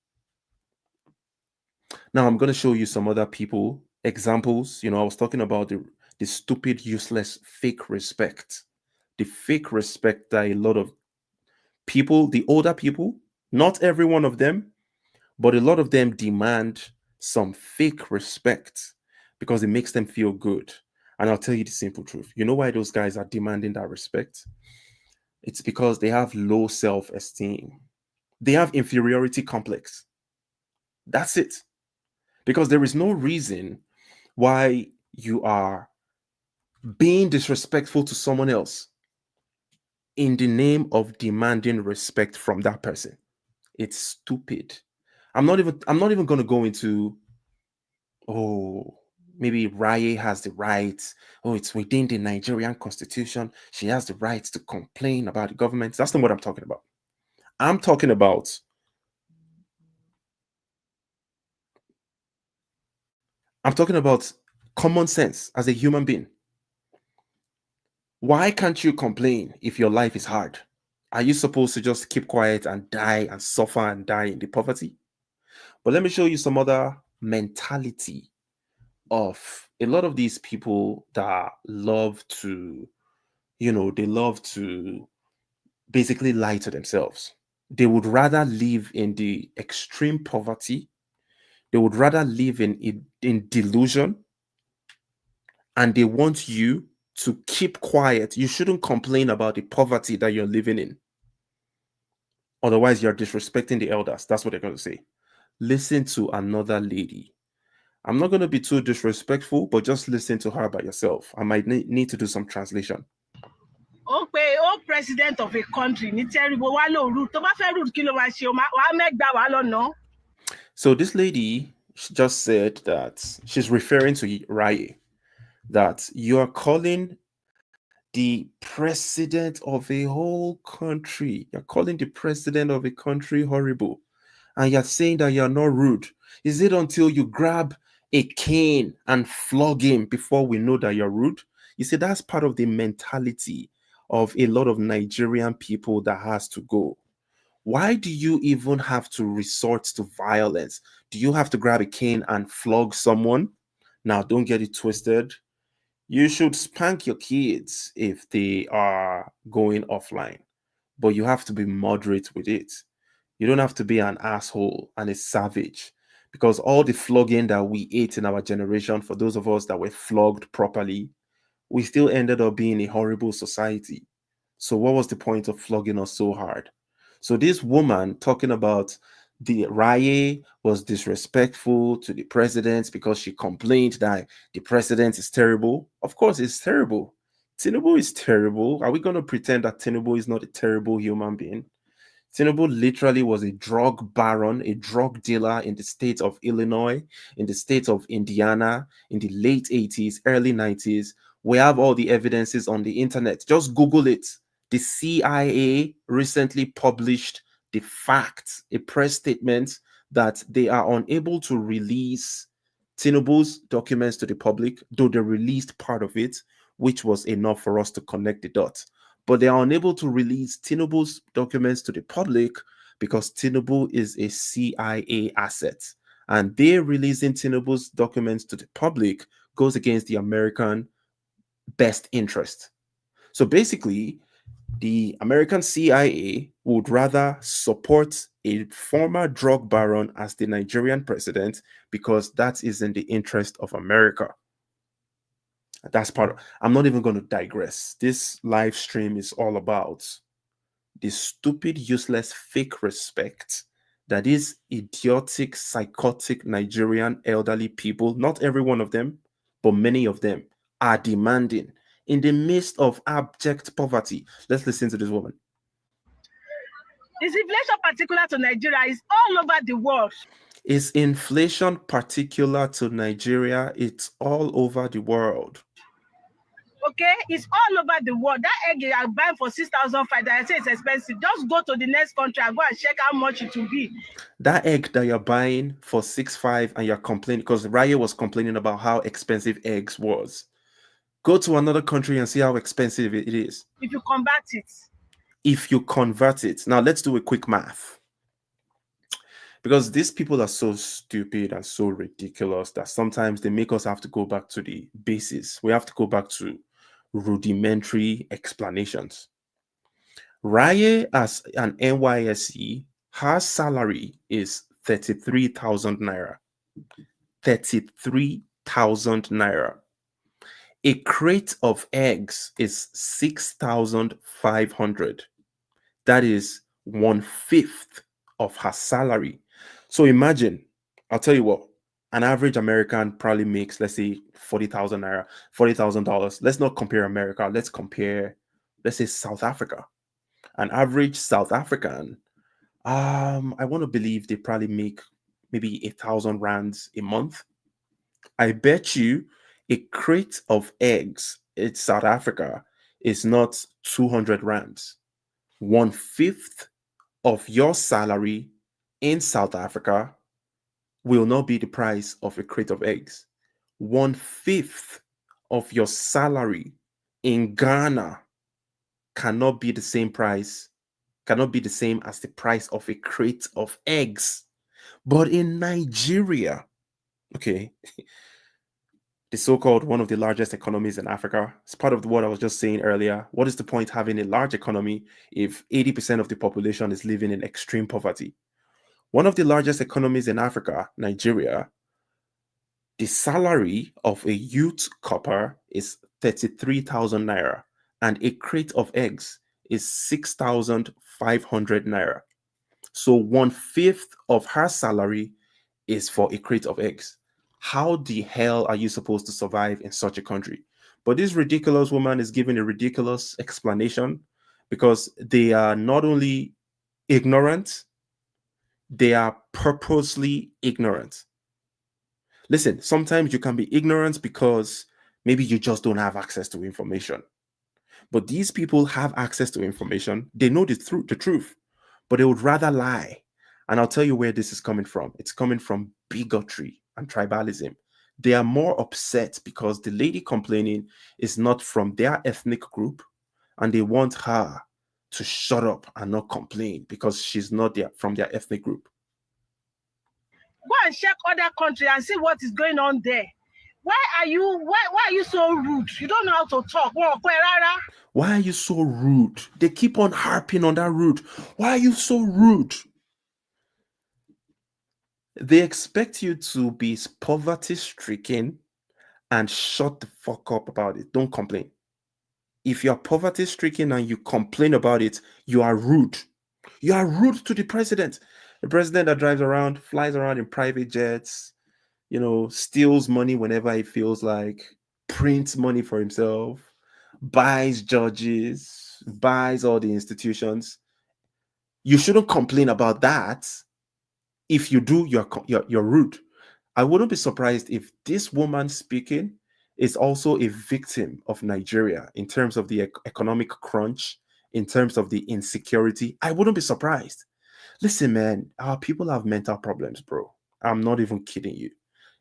Now, I'm going to show you some other people, examples. I was talking about the stupid, useless, fake respect. The fake respect that a lot of people, the older people, not every one of them, but a lot of them demand some fake respect because it makes them feel good. And I'll tell you the simple truth. You know why those guys are demanding that respect? It's because they have low self-esteem. They have inferiority complex. That's it. Because there is no reason why you are being disrespectful to someone else in the name of demanding respect from that person. It's stupid. I'm not even going to go into, oh, maybe Raye has the right. Oh, it's within the Nigerian constitution. She has the right to complain about the government. That's not what I'm talking about. I'm talking about common sense as a human being. Why can't you complain if your life is hard? Are you supposed to just keep quiet and die and suffer and die in the poverty? But let me show you some other mentality of a lot of these people that love to, they love to basically lie to themselves. They would rather live in the extreme poverty. They would rather live in delusion, and they want you to keep quiet. You shouldn't complain about the poverty that you're living in. Otherwise, you're disrespecting the elders. That's what they're going to say. Listen to another lady. I'm not going to be too disrespectful, but just listen to her by yourself. I might need to do some translation. Okay, president of a country ní terrible wá ló rude tó bá fẹ́ rude kí ló máa ṣe wàá mẹ́gbà wá lọ́nà. So this lady just said that she's referring to Raye, that you are calling the president of a whole country, you're calling the president of a country horrible, and you're saying that you're not rude. Is it until you grab a cane and flog him before we know that you're rude? You see, that's part of the mentality of a lot of Nigerian people that has to go. Why do you even have to resort to violence? Do you have to grab a cane and flog someone? Now, don't get it twisted. You should spank your kids if they are going offline, but you have to be moderate with it. You don't have to be an asshole and a savage, because all the flogging that we ate in our generation, for those of us that were flogged properly, we still ended up being a horrible society. So what was the point of flogging us so hard? So this woman talking about the Raye was disrespectful to the president because she complained that the president is terrible. Of course, it's terrible. Tinubu is terrible. Are we going to pretend that Tinubu is not a terrible human being? Tinubu literally was a drug baron, a drug dealer in the state of Illinois, in the state of Indiana, in the late 80s, early 90s. We have all the evidences on the internet. Just Google it. The CIA recently published the facts, a press statement that they are unable to release Tinubu's documents to the public, though they released part of it, which was enough for us to connect the dots. But they are unable to release Tinubu's documents to the public because Tinubu is a CIA asset. And they releasing Tinubu's documents to the public goes against the American best interest. So basically, the American CIA would rather support a former drug baron as the Nigerian president because that is in the interest of America. That's part of, I'm not even going to digress. This live stream is all about the stupid, useless, fake respect that is idiotic, psychotic Nigerian elderly people, not every one of them, but many of them, are demanding in the midst of abject poverty. Let's listen to this woman. Is inflation particular to Nigeria? It's all over the world. Is inflation particular to Nigeria? It's all over the world. Okay, it's all over the world. That egg you are buying for 6,500, I say it's expensive. Just go to the next country and go and check how much it will be. That egg that you're buying for 6.5 and you're complaining, because Raya was complaining about how expensive eggs was. Go to another country and see how expensive it is. If you convert it. If you convert it. Now let's do a quick math. Because these people are so stupid and so ridiculous that sometimes they make us have to go back to the basis. We have to go back to rudimentary explanations. Raya, as an NYSC, her salary is 33,000 naira. 33,000 naira. A crate of eggs is 6,500. That is 1/5 of her salary. So imagine, I'll tell you what, an average American probably makes, let's say, 40,000 naira, $40,000. Let's not compare America. Let's compare, let's say, South Africa. An average South African, I want to believe they probably make maybe 1,000 rands a month. I bet you a crate of eggs in South Africa is not 200 rands. 1/5 of your salary in South Africa will not be the price of a crate of eggs. 1/5 of your salary in Ghana cannot be the same price, cannot be the same as the price of a crate of eggs. But in Nigeria, okay, the so-called one of the largest economies in Africa, it's part of what I was just saying earlier. What is the point having a large economy if 80% of the population is living in extreme poverty? One of the largest economies in Africa, Nigeria, the salary of a youth copper is 33,000 naira, and a crate of eggs is 6,500 naira. So 1/5 of her salary is for a crate of eggs. How the hell are you supposed to survive in such a country? But this ridiculous woman is giving a ridiculous explanation because they are not only ignorant, they are purposely ignorant. Listen, sometimes you can be ignorant because maybe you just don't have access to information. But these people have access to information. They know the truth, but they would rather lie. And I'll tell you where this is coming from. It's coming from bigotry and tribalism. They are more upset because the lady complaining is not from their ethnic group, and they want her to shut up and not complain because she's not from their ethnic group. Go and check other countries and see what is going on there. Why are you so rude? You don't know how to talk. Why are you so rude? They keep on harping on that rude. Why are you so rude? They expect you to be poverty stricken and shut the fuck up about it. Don't complain. If you're poverty stricken and you complain about it, you are rude. You are rude to the president. The president that drives around, flies around in private jets, steals money whenever he feels like, prints money for himself, buys judges, buys all the institutions. You shouldn't complain about that. If you do, you're rude. I wouldn't be surprised if this woman speaking is also a victim of Nigeria in terms of the economic crunch, in terms of the insecurity. I wouldn't be surprised. Listen, man, our people have mental problems, bro. I'm not even kidding you.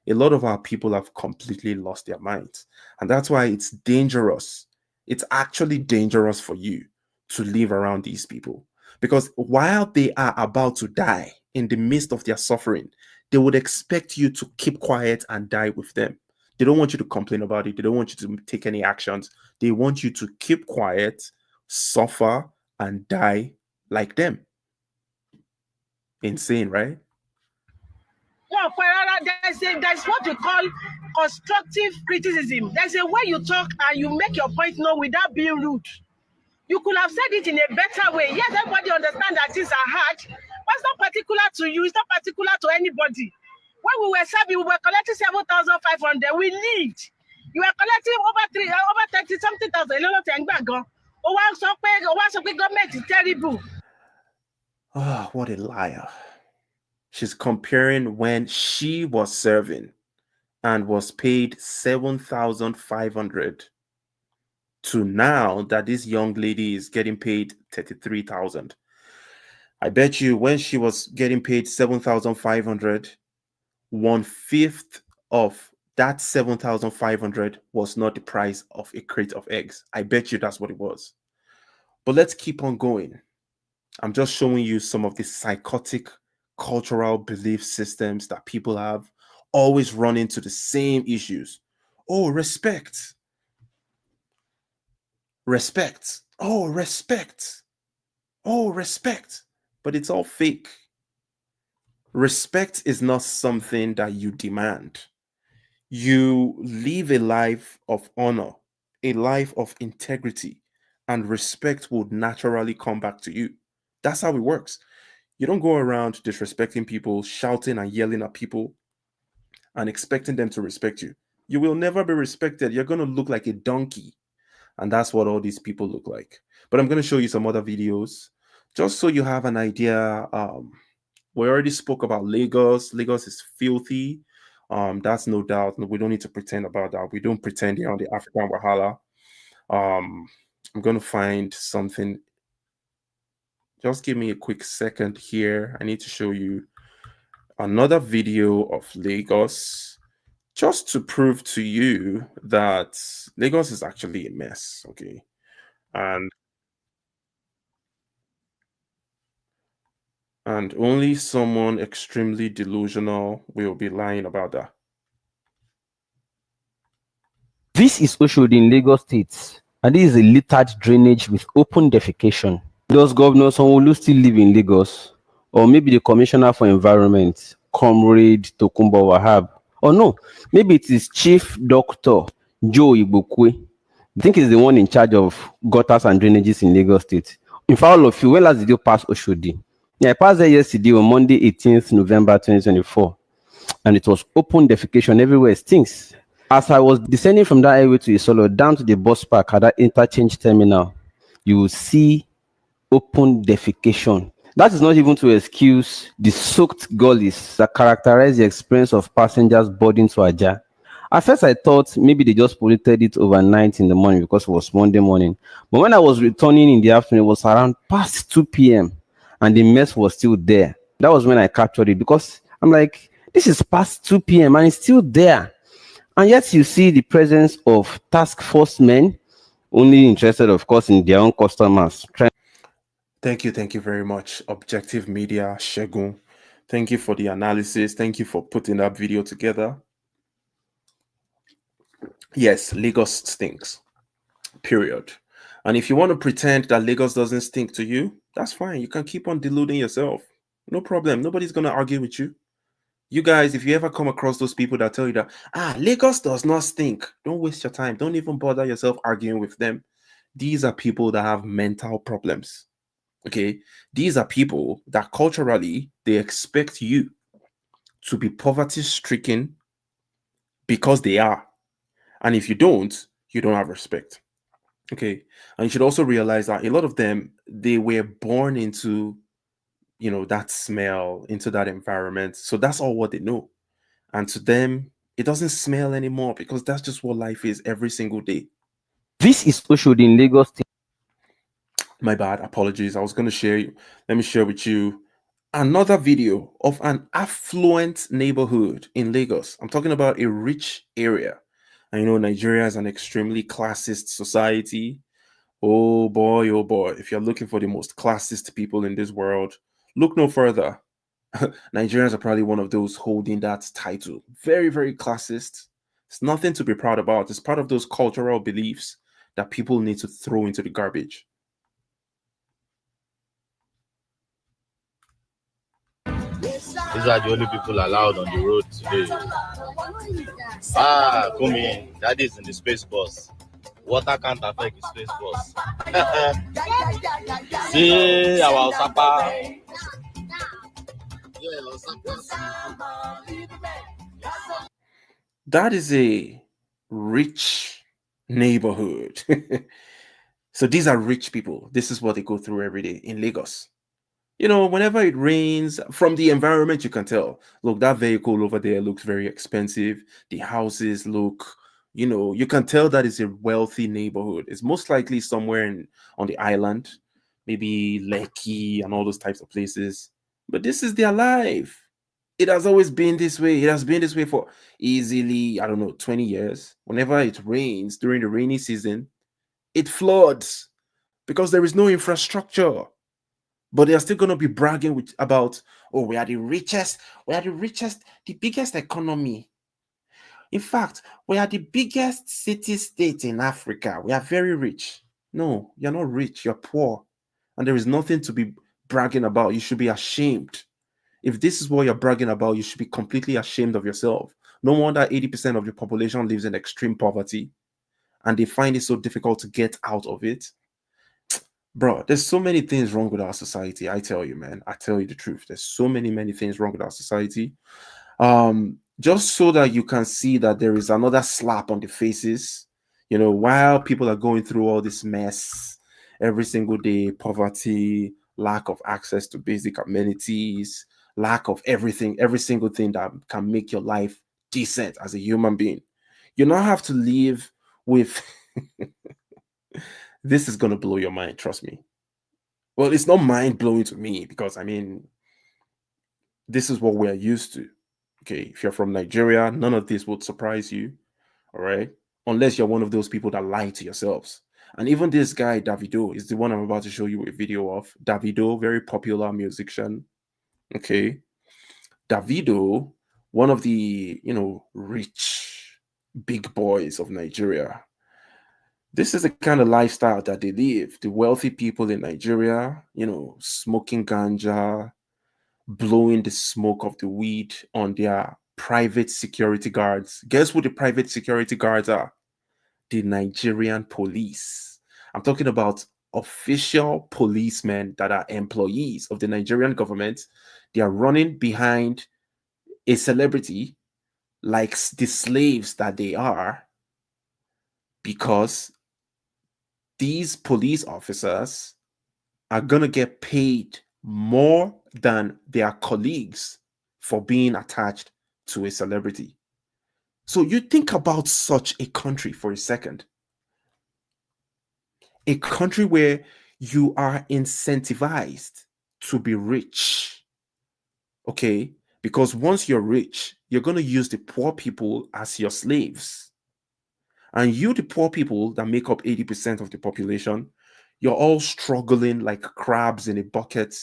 A lot of our people have completely lost their minds. And that's why it's dangerous. It's actually dangerous for you to live around these people. Because while they are about to die in the midst of their suffering, they would expect you to keep quiet and die with them. They don't want you to complain about it. They don't want you to take any actions. They want you to keep quiet, suffer, and die like them. Insane, right? There's what we call constructive criticism. There's a way you talk and you make your point known without being rude. You could have said it in a better way. Yes, everybody understands that things are hard, but it's not particular to you. It's not particular to anybody. When we were serving, we were collecting 7,500. We need. You were collecting over 30 something thousand. Government is terrible. Oh, what a liar. She's comparing when she was serving and was paid 7,500 to now that this young lady is getting paid 33,000. I bet you when she was getting paid 7,500, 1/5 of that 7,500 was not the price of a crate of eggs. I bet you that's what it was. But let's keep on going. I'm just showing you some of the psychotic cultural belief systems that people have, always run into the same issues. Oh, respect. Respect. Oh, respect. Oh, respect. But it's all fake. Respect is not something that you demand. You live a life of honor, a life of integrity, and respect would naturally come back to you. That's how it works. You don't go around disrespecting people, shouting and yelling at people, and expecting them to respect you. You will never be respected. You're going to look like a donkey. And that's what all these people look like. But I'm going to show you some other videos just so you have an idea. We already spoke about Lagos. Lagos is filthy. That's no doubt. We don't need to pretend about that. We don't pretend here on the African Wahala. I'm going to find something. Just give me a quick second here. I need to show you another video of Lagos just to prove to you that Lagos is actually a mess, okay? And only someone extremely delusional will be lying about that. This is Oshodi in Lagos State, and this is a littered drainage with open defecation. Does Governor Sanwo-Olu still live in Lagos? Or maybe the Commissioner for Environment, Comrade Tokunbo Wahab? Or no, maybe it is Chief Doctor Joe Igbokwe. I think he's the one in charge of gutters and drainages in Lagos State. In fact, all of you, when last did you pass Oshodi? Yeah, I passed there yesterday on Monday, 18th November 2024. and it was open defecation everywhere. It stinks. As I was descending from that highway to Isolo down to the bus park at that interchange terminal, you will see open defecation. That is not even to excuse the soaked gullies that characterize the experience of passengers boarding to Aja. At first, I thought maybe they just polluted it overnight in the morning because it was Monday morning. But when I was returning in the afternoon, it was around past 2 p.m. and the mess was still there. That was when I captured it because I'm like, this is past 2 p.m. and it's still there. And yet you see the presence of task force men only interested, of course, in their own customers. Thank you very much, Objective Media, Shegun. Thank you for the analysis. Thank you for putting that video together. Yes, Lagos stinks. Period. And if you want to pretend that Lagos doesn't stink to you, that's fine. You can keep on deluding yourself. No problem. Nobody's going to argue with you. You guys, if you ever come across those people that tell you that, Lagos does not stink, don't waste your time. Don't even bother yourself arguing with them. These are people that have mental problems. Okay? These are people that culturally, they expect you to be poverty-stricken because they are. And if you don't have respect. Okay. And you should also realize that a lot of them, they were born into, that smell, into that environment. So that's all what they know. And to them, it doesn't smell anymore because that's just what life is every single day. This is Oshodi in Lagos State. My bad. Apologies. I was going to share. Let me share with you another video of an affluent neighborhood in Lagos. I'm talking about a rich area. And Nigeria is an extremely classist society. Oh boy, if you're looking for the most classist people in this world, look no further. Nigerians are probably one of those holding that title. Very, very classist. It's nothing to be proud about. It's part of those cultural beliefs that people need to throw into the garbage. These are the only people allowed on the road today. Come in. That is in the space bus. Water can't affect the space bus. See our Osapa. That is a rich neighborhood. So these are rich people. This is what they go through every day in Lagos. Whenever it rains, from the environment, you can tell. Look, that vehicle over there looks very expensive. The houses look, you can tell that it's a wealthy neighborhood. It's most likely somewhere on the island, maybe Lekki and all those types of places. But this is their life. It has always been this way. It has been this way for easily, 20 years. Whenever it rains during the rainy season, it floods because there is no infrastructure. But they are still going to be bragging about, we are the richest, the biggest economy. In fact, we are the biggest city-state in Africa. We are very rich. No, you're not rich, you're poor. And there is nothing to be bragging about. You should be ashamed. If this is what you're bragging about, you should be completely ashamed of yourself. No wonder 80% of the population lives in extreme poverty, and they find it so difficult to get out of it. Bro, there's so many things wrong with our society. I tell you, man. I tell you the truth. There's so many things wrong with our society. Just so that you can see that there is another slap on the faces, while people are going through all this mess every single day, poverty, lack of access to basic amenities, lack of everything, every single thing that can make your life decent as a human being. You now have to live with this is going to blow your mind, trust me. Well, it's not mind-blowing to me because, this is what we're used to. Okay, if you're from Nigeria, none of this would surprise you, all right? Unless you're one of those people that lie to yourselves. And even this guy, Davido, is the one I'm about to show you a video of. Davido, very popular musician, okay? Davido, one of the, rich big boys of Nigeria. This is the kind of lifestyle that they live. The wealthy people in Nigeria, smoking ganja, blowing the smoke of the weed on their private security guards. Guess who the private security guards are? The Nigerian police. I'm talking about official policemen that are employees of the Nigerian government. They are running behind a celebrity like the slaves that they are, because these police officers are going to get paid more than their colleagues for being attached to a celebrity. So you think about such a country for a second. A country where you are incentivized to be rich. Okay? Because once you're rich, you're going to use the poor people as your slaves. And you, the poor people that make up 80% of the population, you're all struggling like crabs in a bucket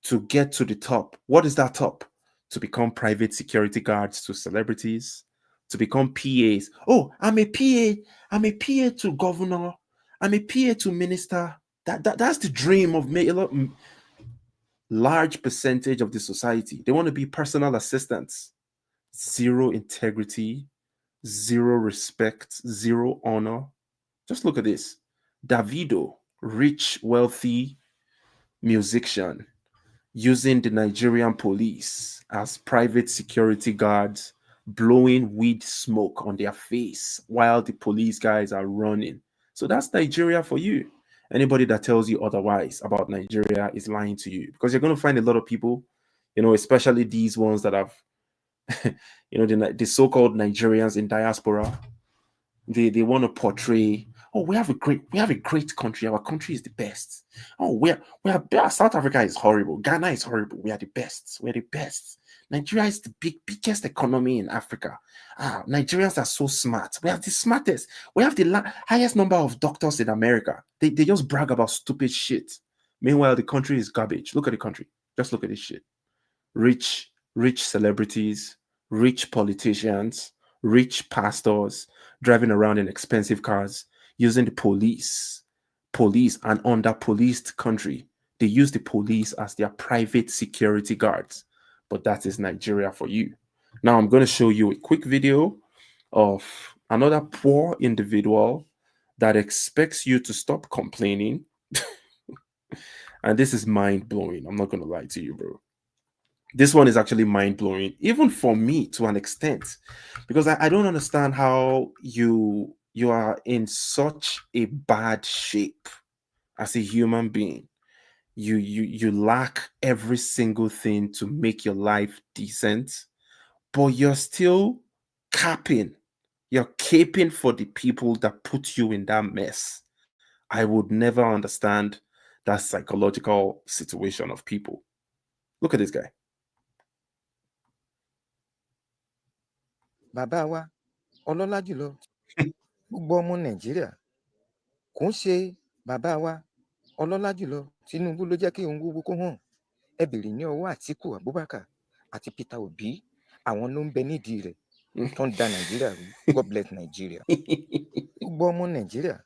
to get to the top. What is that top? To become private security guards to celebrities, to become PAs. Oh, I'm a PA. I'm a PA to governor. I'm a PA to minister. That's the dream of a large percentage of the society. They want to be personal assistants. Zero integrity, zero respect, zero honor. Just look at this. Davido, rich, wealthy musician, using the Nigerian police as private security guards, blowing weed smoke on their face while the police guys are running. So that's Nigeria for you. Anybody that tells you otherwise about Nigeria is lying to you, because you're going to find a lot of people, especially these ones that have, the so-called Nigerians in diaspora. They want to portray, oh, we have a great country. Our country is the best. Oh, South Africa is horrible. Ghana is horrible. We are the best. We're the best. Nigeria is the biggest economy in Africa. Nigerians are so smart. We are the smartest. We have the highest number of doctors in America. They just brag about stupid shit. Meanwhile, the country is garbage. Look at the country. Just look at this shit. Rich celebrities, rich politicians, rich pastors driving around in expensive cars, using the police, and under policed country. They use the police as their private security guards. But that is Nigeria for you. Now I'm going to show you a quick video of another poor individual that expects you to stop complaining. And this is mind-blowing. I'm not going to lie to you, bro. This one is actually mind-blowing, even for me to an extent, because I don't understand how you are in such a bad shape as a human being. You lack every single thing to make your life decent, but you're still capping. You're caping for the people that put you in that mess. I would never understand that psychological situation of people. Look at this guy. Bàbá wa ọlọ́lá jùlọ gbogbo ọmọ Nàìjíríà kò ń ṣe bàbá wa ọlọ́lá jùlọ Tinubu ló jẹ́ kí ohun gbogbo kó hàn. Ẹ bèrè ní ọwọ́ Àtíkù Abubakar àti Peter Obi, àwọn ló ń bẹ nídìí rẹ̀ tó ń da Nàìjíríà rú. God bless Nigeria. Gbogbo ọmọ Nàìjíríà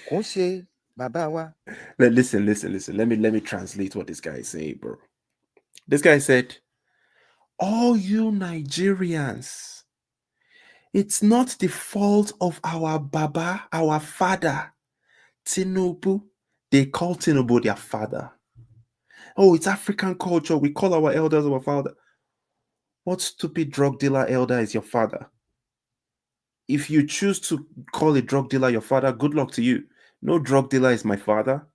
kò ń ṣe bàbá wa. Listen. Let me translate what this guy is saying, bro. This guy said, all you Nigerians, it's not the fault of our Baba, our father, Tinubu. They call Tinubu their father. Oh, it's African culture. We call our elders our father. What stupid drug dealer elder is your father? If you choose to call a drug dealer your father, good luck to you. No drug dealer is my father.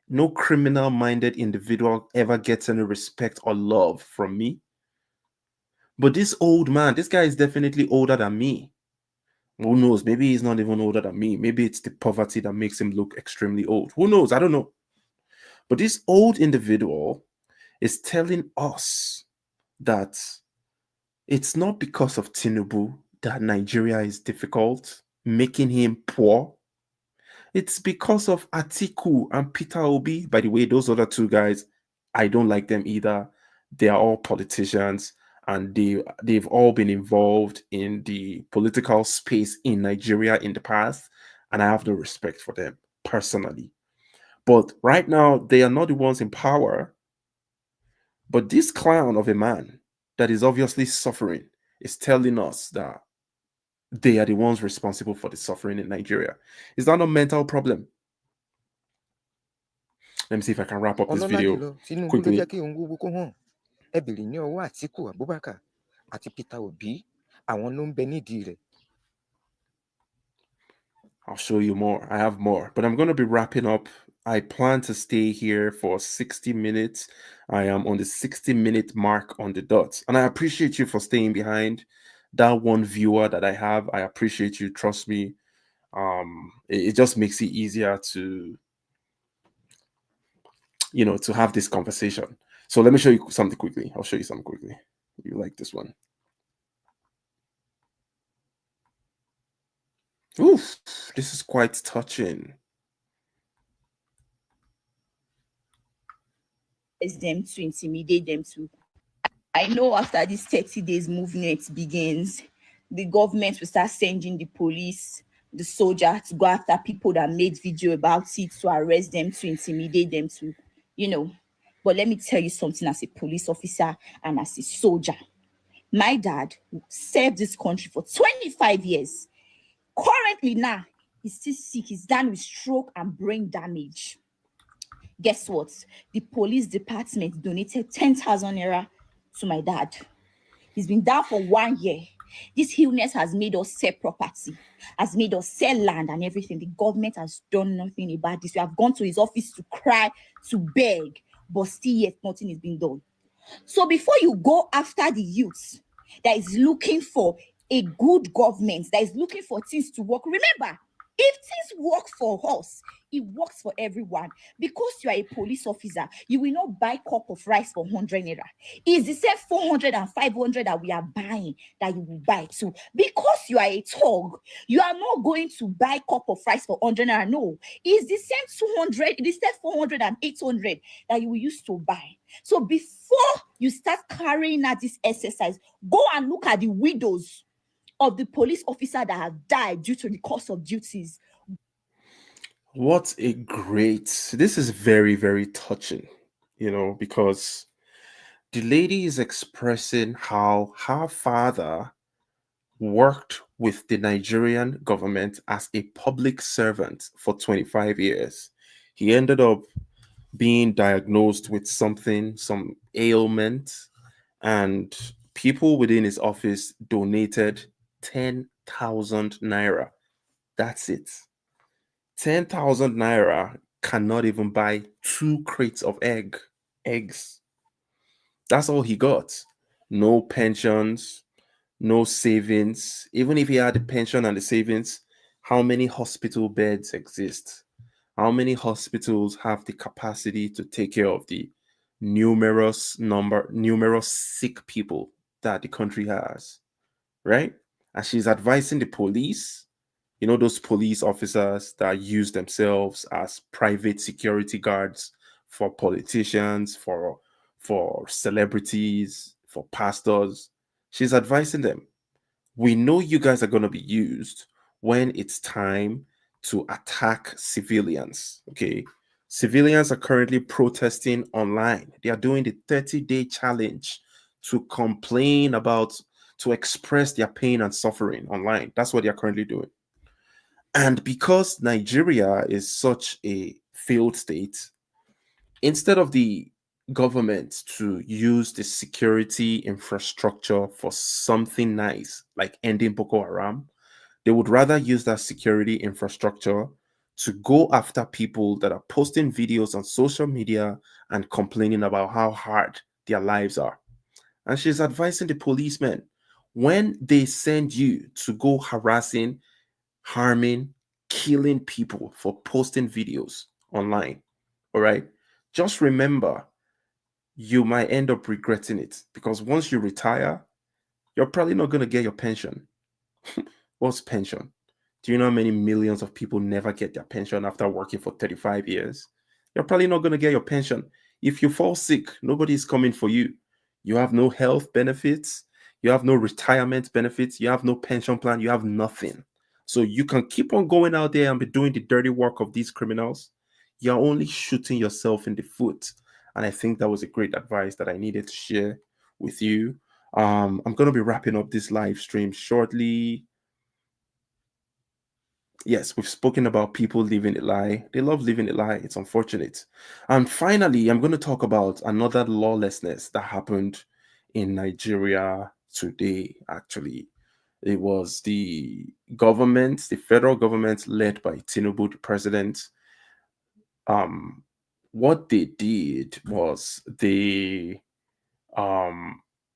No criminal-minded individual ever gets any respect or love from me. But this old man, this guy is definitely older than me. Who knows? Maybe he's not even older than me. Maybe it's the poverty that makes him look extremely old. Who knows? I don't know. But this old individual is telling us that it's not because of Tinubu that Nigeria is difficult, making him poor. It's because of Atiku and Peter Obi. By the way, those other two guys, I don't like them either. They are all politicians, and they've all been involved in the political space in Nigeria in the past, and I have no respect for them personally. But right now, they are not the ones in power. But this clown of a man that is obviously suffering is telling us that they are the ones responsible for the suffering in Nigeria. Is that a mental problem? Let me see if I can wrap up this video quickly. Ẹ bèrè ní ọwọ́ Àtíkù Abubakar àti Peter Obi àwọn ló ń bẹ nídìí rẹ̀. I'll show you more. I have more, but I'm going to be wrapping up. I plan to stay here for 60 minutes. I am on the 60-minute mark on the dot. And I appreciate you for staying behind. That one viewer that I have, I appreciate you. Trust me. It just makes it easier to, to have this conversation. So let me show you something quickly. I'll show you something quickly. You like this one. Oof, this is quite touching. Is them to intimidate them to. I know after this 30 days movement begins, the government will start sending the police, the soldier to go after people that made video about it, to arrest them, to intimidate them, to, But let me tell you something, as a police officer and as a soldier. My dad served this country for 25 years. Currently now, he's still sick. He's down with stroke and brain damage. Guess what? The police department donated 10,000 naira to my dad. He's been down for 1 year. This illness has made us sell property, has made us sell land and everything. The government has done nothing about this. We have gone to his office to cry, to beg, but still yet nothing is being done. So before you go after the youth that is looking for a good government, that is looking for things to work, remember, if things work for us, it works for everyone. Because you are a police officer, you will not buy a cup of rice for 100 naira. It's the same 400 and 500 that we are buying that you will buy too. Because you are a thug, you are not going to buy a cup of rice for 100 naira. No, it's the same 200, it's the same 400 and 800 that you will use to buy. So before you start carrying out this exercise, go and look at the widows of the police officer that have died due to the course of duties. What a great, this is very, very touching, because the lady is expressing how her father worked with the Nigerian government as a public servant for 25 years. He ended up being diagnosed with some ailment, and people within his office donated 10,000 naira. That's it. 10,000 naira cannot even buy 2 crates of eggs. That's all he got. No pensions, no savings. Even if he had the pension and the savings, how many hospital beds exist? How many hospitals have the capacity to take care of the numerous sick people that the country has, right? And she's advising the police, those police officers that use themselves as private security guards for politicians, for celebrities, for pastors. She's advising them, we know you guys are going to be used when it's time to attack civilians. Okay. Civilians are currently protesting online. They are doing the 30-day challenge to complain about, to express their pain and suffering online. That's what they are currently doing. And because Nigeria is such a failed state, instead of the government to use the security infrastructure for something nice, like ending Boko Haram, they would rather use that security infrastructure to go after people that are posting videos on social media and complaining about how hard their lives are. And she's advising the policemen, when they send you to go harassing, harming, killing people for posting videos online, all right, just remember, you might end up regretting it, because once you retire, you're probably not going to get your pension. What's pension? Do you know how many millions of people never get their pension after working for 35 years? You're probably not going to get your pension. If you fall sick, nobody's coming for you. You have no health benefits. You have no retirement benefits. You have no pension plan. You have nothing. So you can keep on going out there and be doing the dirty work of these criminals. You're only shooting yourself in the foot. And I think that was a great advice that I needed to share with you. I'm going to be wrapping up this live stream shortly. Yes, we've spoken about people living a lie. They love living a lie. It's unfortunate. And finally, I'm going to talk about another lawlessness that happened in Nigeria today, actually. It was the government, the federal government led by Tinubu, the president. Um, what they did was they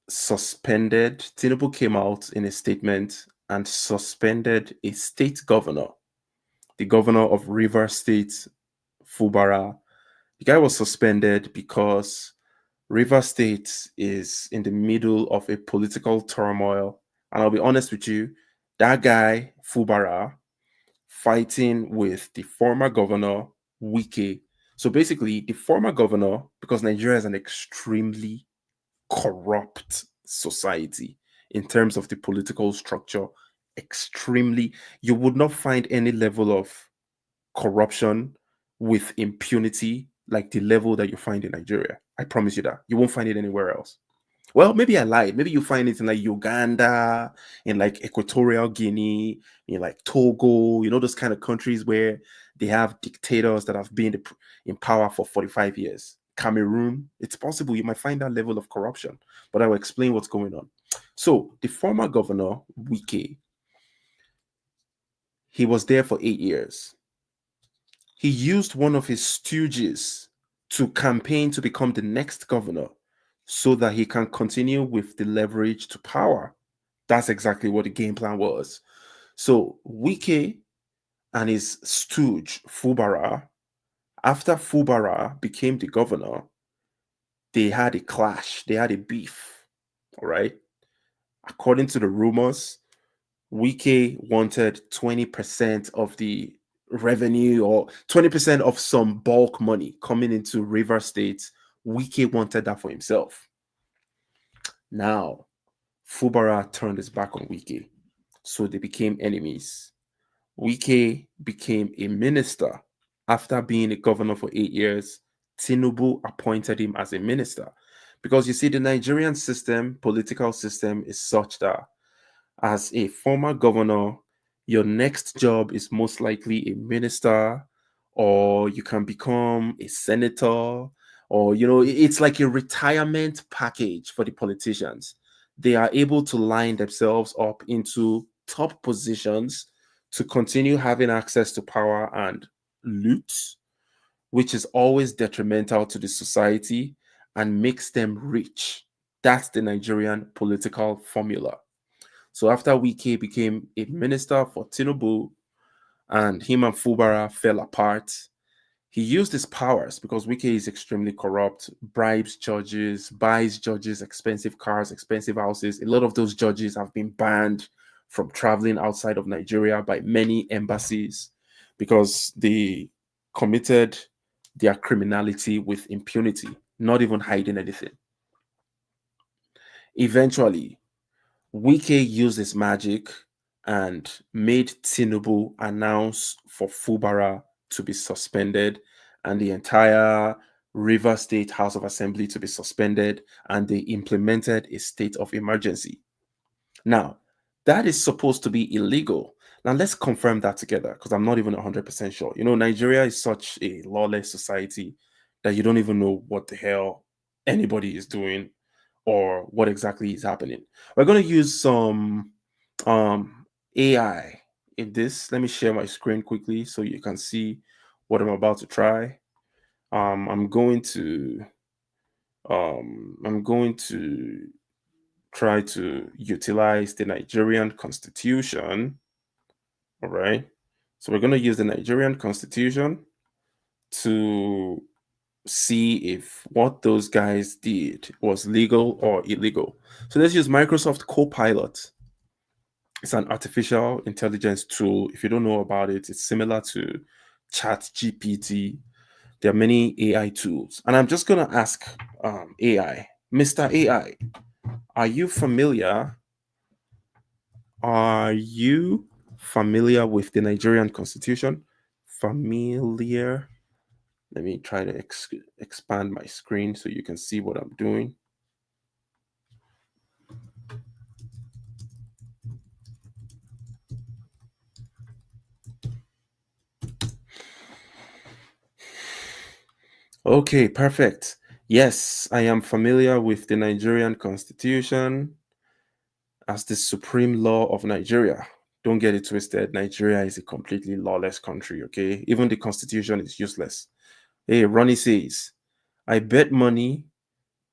suspended, Tinubu came out in a statement and suspended a state governor, the governor of River State, Fubara. The guy was suspended because River State is in the middle of a political turmoil. And I'll be honest with you, that guy, Fubara, fighting with the former governor, Wike. So basically, the former governor, because Nigeria is an extremely corrupt society in terms of the political structure, extremely, you would not find any level of corruption with impunity like the level that you find in Nigeria. I promise you that. You won't find it anywhere else. Well, maybe I lied. Maybe you find it in like Uganda, in like Equatorial Guinea, in like Togo, those kind of countries where they have dictators that have been in power for 45 years. Cameroon, it's possible you might find that level of corruption, but I will explain what's going on. So, the former governor, Wike, he was there for 8 years. He used one of his stooges to campaign to become the next governor so that he can continue with the leverage to power. That's exactly what the game plan was. So Wike and his stooge, Fubara, after Fubara became the governor, they had a clash, they had a beef. All right. According to the rumors, Wike wanted 20% of the revenue or 20% of some bulk money coming into River State. Wike wanted that for himself. Now, Fubara turned his back on Wike, so they became enemies. Wike became a minister after being a governor for 8 years. Tinubu appointed him as a minister because you see, the Nigerian system, political system, is such that as a former governor, your next job is most likely a minister, or you can become a senator, or, it's like a retirement package for the politicians. They are able to line themselves up into top positions to continue having access to power and loot, which is always detrimental to the society and makes them rich. That's the Nigerian political formula. So after Wike became a minister for Tinubu and him and Fubara fell apart, he used his powers because Wike is extremely corrupt, bribes judges, buys judges expensive cars, expensive houses. A lot of those judges have been banned from traveling outside of Nigeria by many embassies because they committed their criminality with impunity, not even hiding anything. Eventually, Wike used his magic and made Tinubu announce for Fubara to be suspended and the entire River State House of Assembly to be suspended, and they implemented a state of emergency. Now, that is supposed to be illegal. Now, let's confirm that together because I'm not even 100% sure. Nigeria is such a lawless society that you don't even know what the hell anybody is doing or what exactly is happening. We're going to use some AI in this. Let me share my screen quickly so you can see what I'm about to try. I'm going to try to utilize the Nigerian Constitution. All right. So we're going to use the Nigerian Constitution to see if what those guys did was legal or illegal. So let's use Microsoft Copilot. It's an artificial intelligence tool. If you don't know about it, it's similar to ChatGPT. There are many AI tools. And I'm just going to ask AI, Mr. AI, are you familiar? Are you familiar with the Nigerian Constitution? Familiar? Let me try to expand my screen so you can see what I'm doing. Okay, perfect. Yes, I am familiar with the Nigerian Constitution. as the supreme law of Nigeria. Don't get it twisted. Nigeria is a completely lawless country, okay? Even the constitution is useless. Hey, Ronnie says, I bet money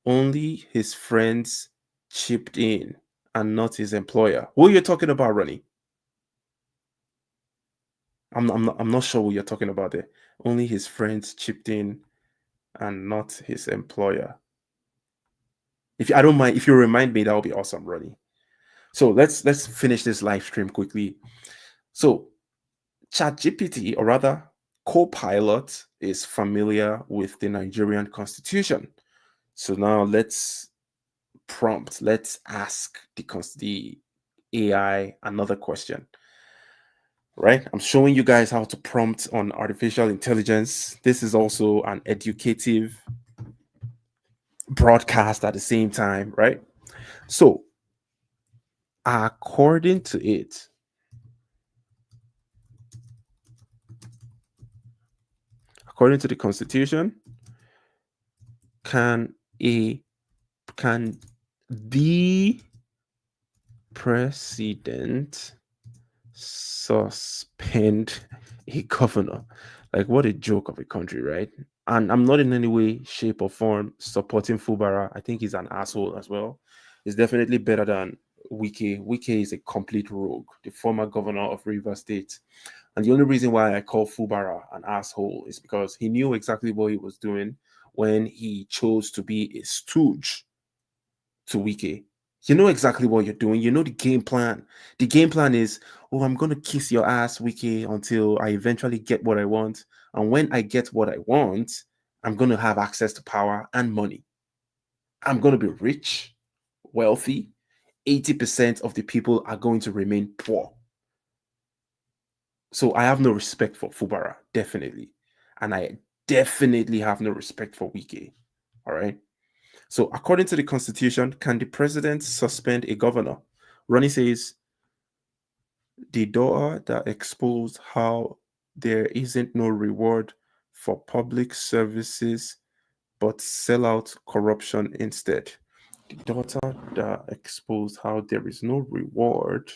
only his friends chipped in and not his employer. Who are you talking about, Ronnie? I'm not sure what you're talking about there. Only his friends chipped in and not his employer. I don't mind, if you remind me, that would be awesome, Ronnie. So let's finish this live stream quickly. So ChatGPT, or rather Copilot, is familiar with the Nigerian constitution. So now let's ask the AI another question. Right? I'm showing you guys how to prompt on artificial intelligence. This is also an educative broadcast at the same time, right? So, according to it, according to the constitution, can the president suspend a governor? Like, what a joke of a country, right? And I'm not in any way, shape, or form supporting Fubara. I think he's an asshole as well. It's definitely better than Wike. Wike is a complete rogue, the former governor of Rivers State. And the only reason why I call Fubara an asshole is because he knew exactly what he was doing when he chose to be a stooge to Wike. You know exactly what you're doing. You know the game plan. The game plan is, oh, I'm going to kiss your ass, Wike, until I eventually get what I want. And when I get what I want, I'm going to have access to power and money. I'm going to be rich, wealthy. 80% of the people are going to remain poor. So I have no respect for Fubara, definitely. And I definitely have no respect for Wike. All right. So according to the constitution, can the president suspend a governor? Ronnie says, the door that exposed how there isn't no reward for public services, but sell out corruption instead. The daughter that exposed how there is no reward.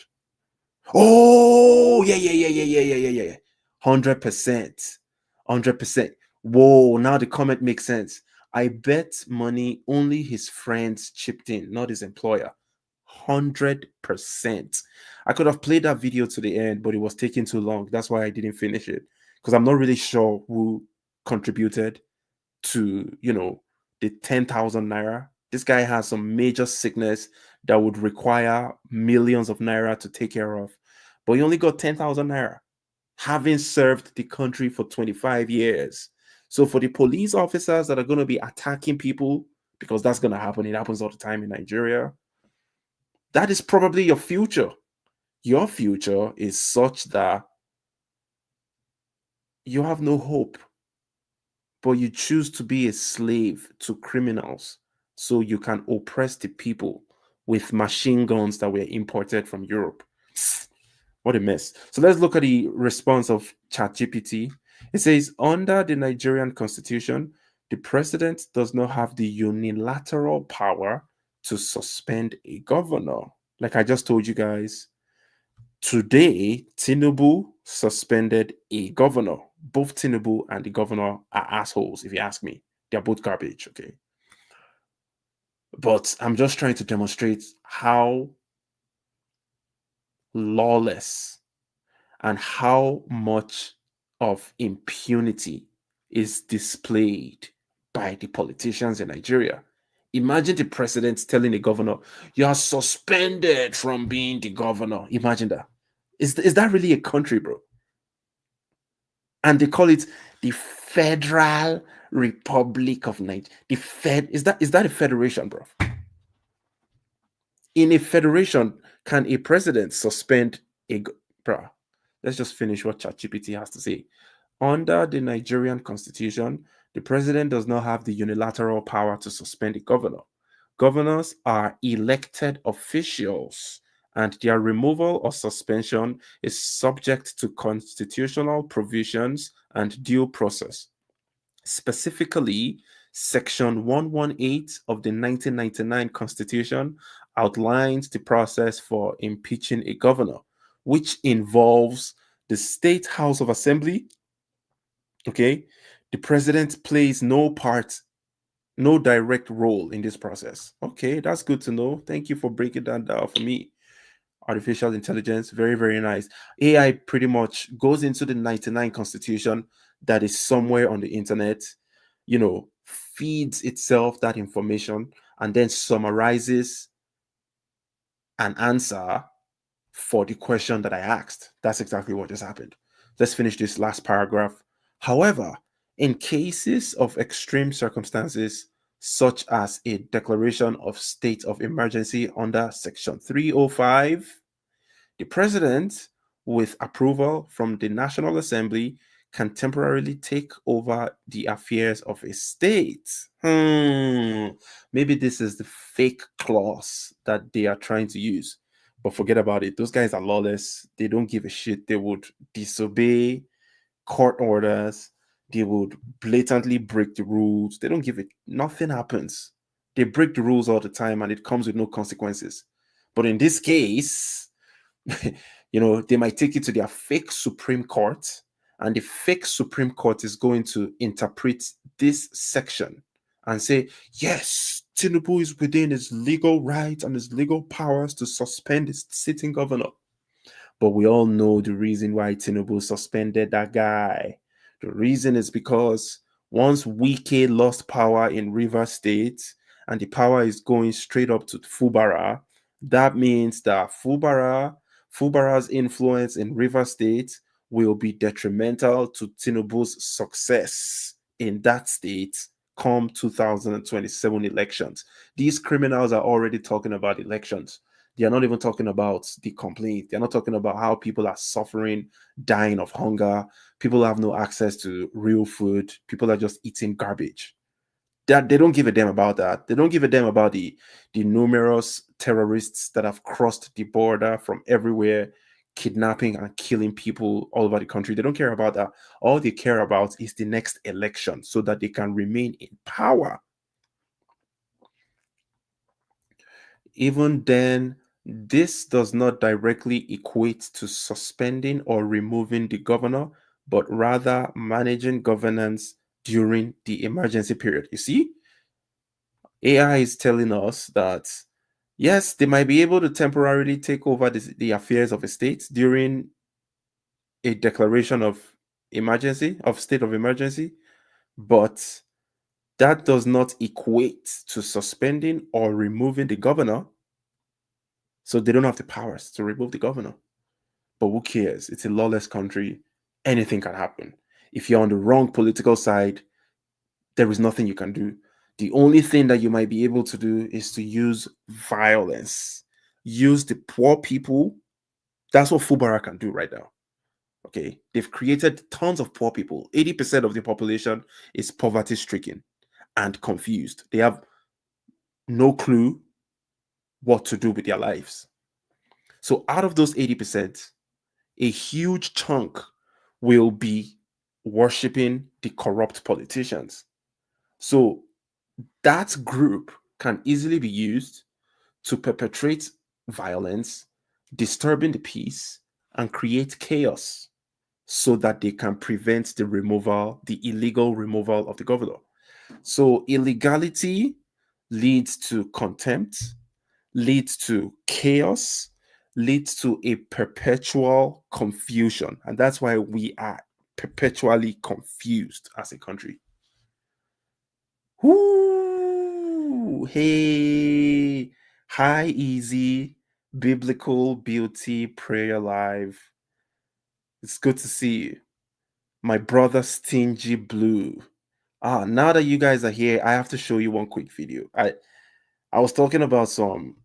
Oh, yeah. 100%. 100%. Whoa, now the comment makes sense. I bet money only his friends chipped in, not his employer. 100%. I could have played that video to the end, but it was taking too long. That's why I didn't finish it. Because I'm not really sure who contributed to, the 10,000 naira. This guy has some major sickness that would require millions of naira to take care of. But he only got 10,000 naira, having served the country for 25 years. So for the police officers that are going to be attacking people, because that's going to happen, it happens all the time in Nigeria, that is probably your future. Your future is such that you have no hope, but you choose to be a slave to criminals so you can oppress the people with machine guns that were imported from Europe. What a mess. So let's look at the response of ChatGPT. It says, under the Nigerian constitution, the president does not have the unilateral power to suspend a governor. Like I just told you guys, today, Tinubu suspended a governor. Both Tinubu and the governor are assholes, if you ask me. They're both garbage, okay? But I'm just trying to demonstrate how lawless and how much of impunity is displayed by the politicians in Nigeria. Imagine the president telling the governor, you are suspended from being the governor. Imagine that. Is that really a country, bro? And they call it the Federal Republic of Nigeria. Is that a federation, bro? In a federation, can a president suspend bro? Let's just finish what ChatGPT has to say. Under the Nigerian constitution, the president does not have the unilateral power to suspend a governor. Governors are elected officials, and their removal or suspension is subject to constitutional provisions and due process. Specifically, Section 118 of the 1999 Constitution outlines the process for impeaching a governor, which involves the State House of Assembly. Okay, the president plays no part, no direct role in this process. Okay, that's good to know. Thank you for breaking that down for me. Artificial intelligence, very, very nice. AI pretty much goes into the 99 Constitution that is somewhere on the internet, feeds itself that information and then summarizes an answer for the question that I asked. That's exactly what just happened. Let's finish this last paragraph. However, in cases of extreme circumstances, such as a declaration of state of emergency under Section 305, the president, with approval from the National Assembly, can temporarily take over the affairs of a state. Maybe this is the fake clause that they are trying to use. But forget about it. Those guys are lawless. They don't give a shit. They would disobey court orders. They would blatantly break the rules. They don't give it. Nothing happens. They break the rules all the time and it comes with no consequences. But in this case, they might take it to their fake Supreme Court, and the fake Supreme Court is going to interpret this section and say, yes, Tinubu is within his legal rights and his legal powers to suspend his sitting governor. But we all know the reason why Tinubu suspended that guy. The reason is because once Wike lost power in Rivers State and the power is going straight up to Fubara, that means that Fubara's influence in Rivers State will be detrimental to Tinubu's success in that state come 2027 elections. These criminals are already talking about elections. They are not even talking about the complaint. They're not talking about how people are suffering, dying of hunger. People have no access to real food. People are just eating garbage. They don't give a damn about that. They don't give a damn about the numerous terrorists that have crossed the border from everywhere, kidnapping and killing people all over the country. They don't care about that. All they care about is the next election so that they can remain in power. Even then, this does not directly equate to suspending or removing the governor, but rather managing governance during the emergency period. You see, AI is telling us that yes, they might be able to temporarily take over the affairs of a state during a declaration of emergency, of state of emergency, but that does not equate to suspending or removing the governor. So they don't have the powers to remove the governor. But who cares? It's a lawless country. Anything can happen. If you're on the wrong political side, there is nothing you can do. The only thing that you might be able to do is to use violence. Use the poor people. That's what Fubara can do right now. Okay. They've created tons of poor people. 80% of the population is poverty stricken and confused. They have no clue what to do with their lives. So out of those 80%, a huge chunk will be worshiping the corrupt politicians. So that group can easily be used to perpetrate violence, disturbing the peace, and create chaos so that they can prevent the illegal removal of the governor. So illegality leads to contempt, leads to chaos, leads to a perpetual confusion. And that's why we are perpetually confused as a country. Whoo! Hey, hi, easy, biblical beauty, prayer live. It's good to see you. My brother, Stingy Blue. Now that you guys are here, I have to show you one quick video. I was talking about some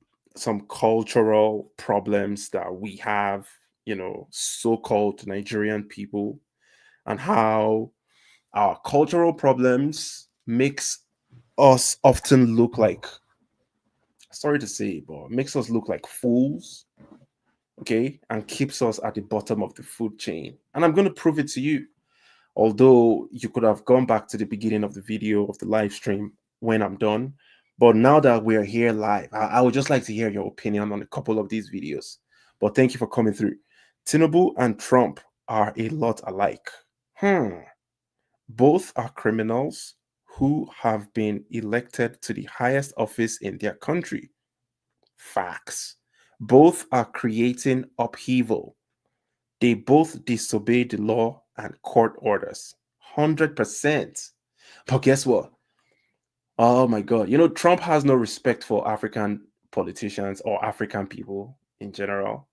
cultural problems that we have, so-called Nigerian people, and how our cultural problems makes us often look like, sorry to say, but makes us look like fools, okay, and keeps us at the bottom of the food chain. And I'm going to prove it to you. Although you could have gone back to the beginning of the video of the live stream when I'm done. But now that we're here live, I would just like to hear your opinion on a couple of these videos. But thank you for coming through. Tinubu and Trump are a lot alike. Both are criminals who have been elected to the highest office in their country. Facts. Both are creating upheaval. They both disobey the law and court orders. 100%. But guess what? Oh my God. You know, Trump has no respect for African politicians or African people in general.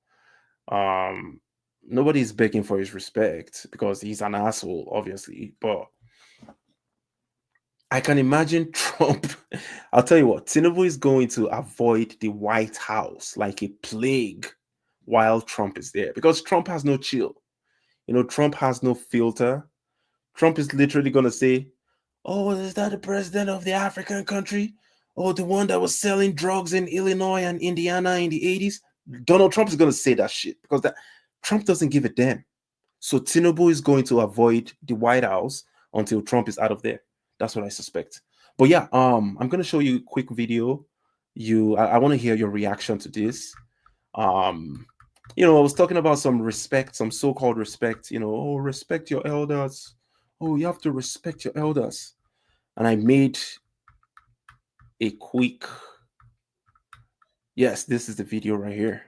Nobody's begging for his respect because he's an asshole, obviously. But I can imagine Trump. I'll tell you what, Tinubu is going to avoid the White House like a plague while Trump is there because Trump has no chill. You know, Trump has no filter. Trump is literally going to say, oh, is that the president of the African country? Oh, the one that was selling drugs in Illinois and Indiana in the 80s? Donald Trump is going to say that shit because Trump doesn't give a damn. So Tinubu is going to avoid the White House until Trump is out of there. That's what I suspect. But yeah, I'm going to show you a quick video. I want to hear your reaction to this. You know, I was talking about some respect, some so-called respect, you know, oh, respect your elders. Oh, you have to respect your elders. And I made a quick, yes, this is the video right here.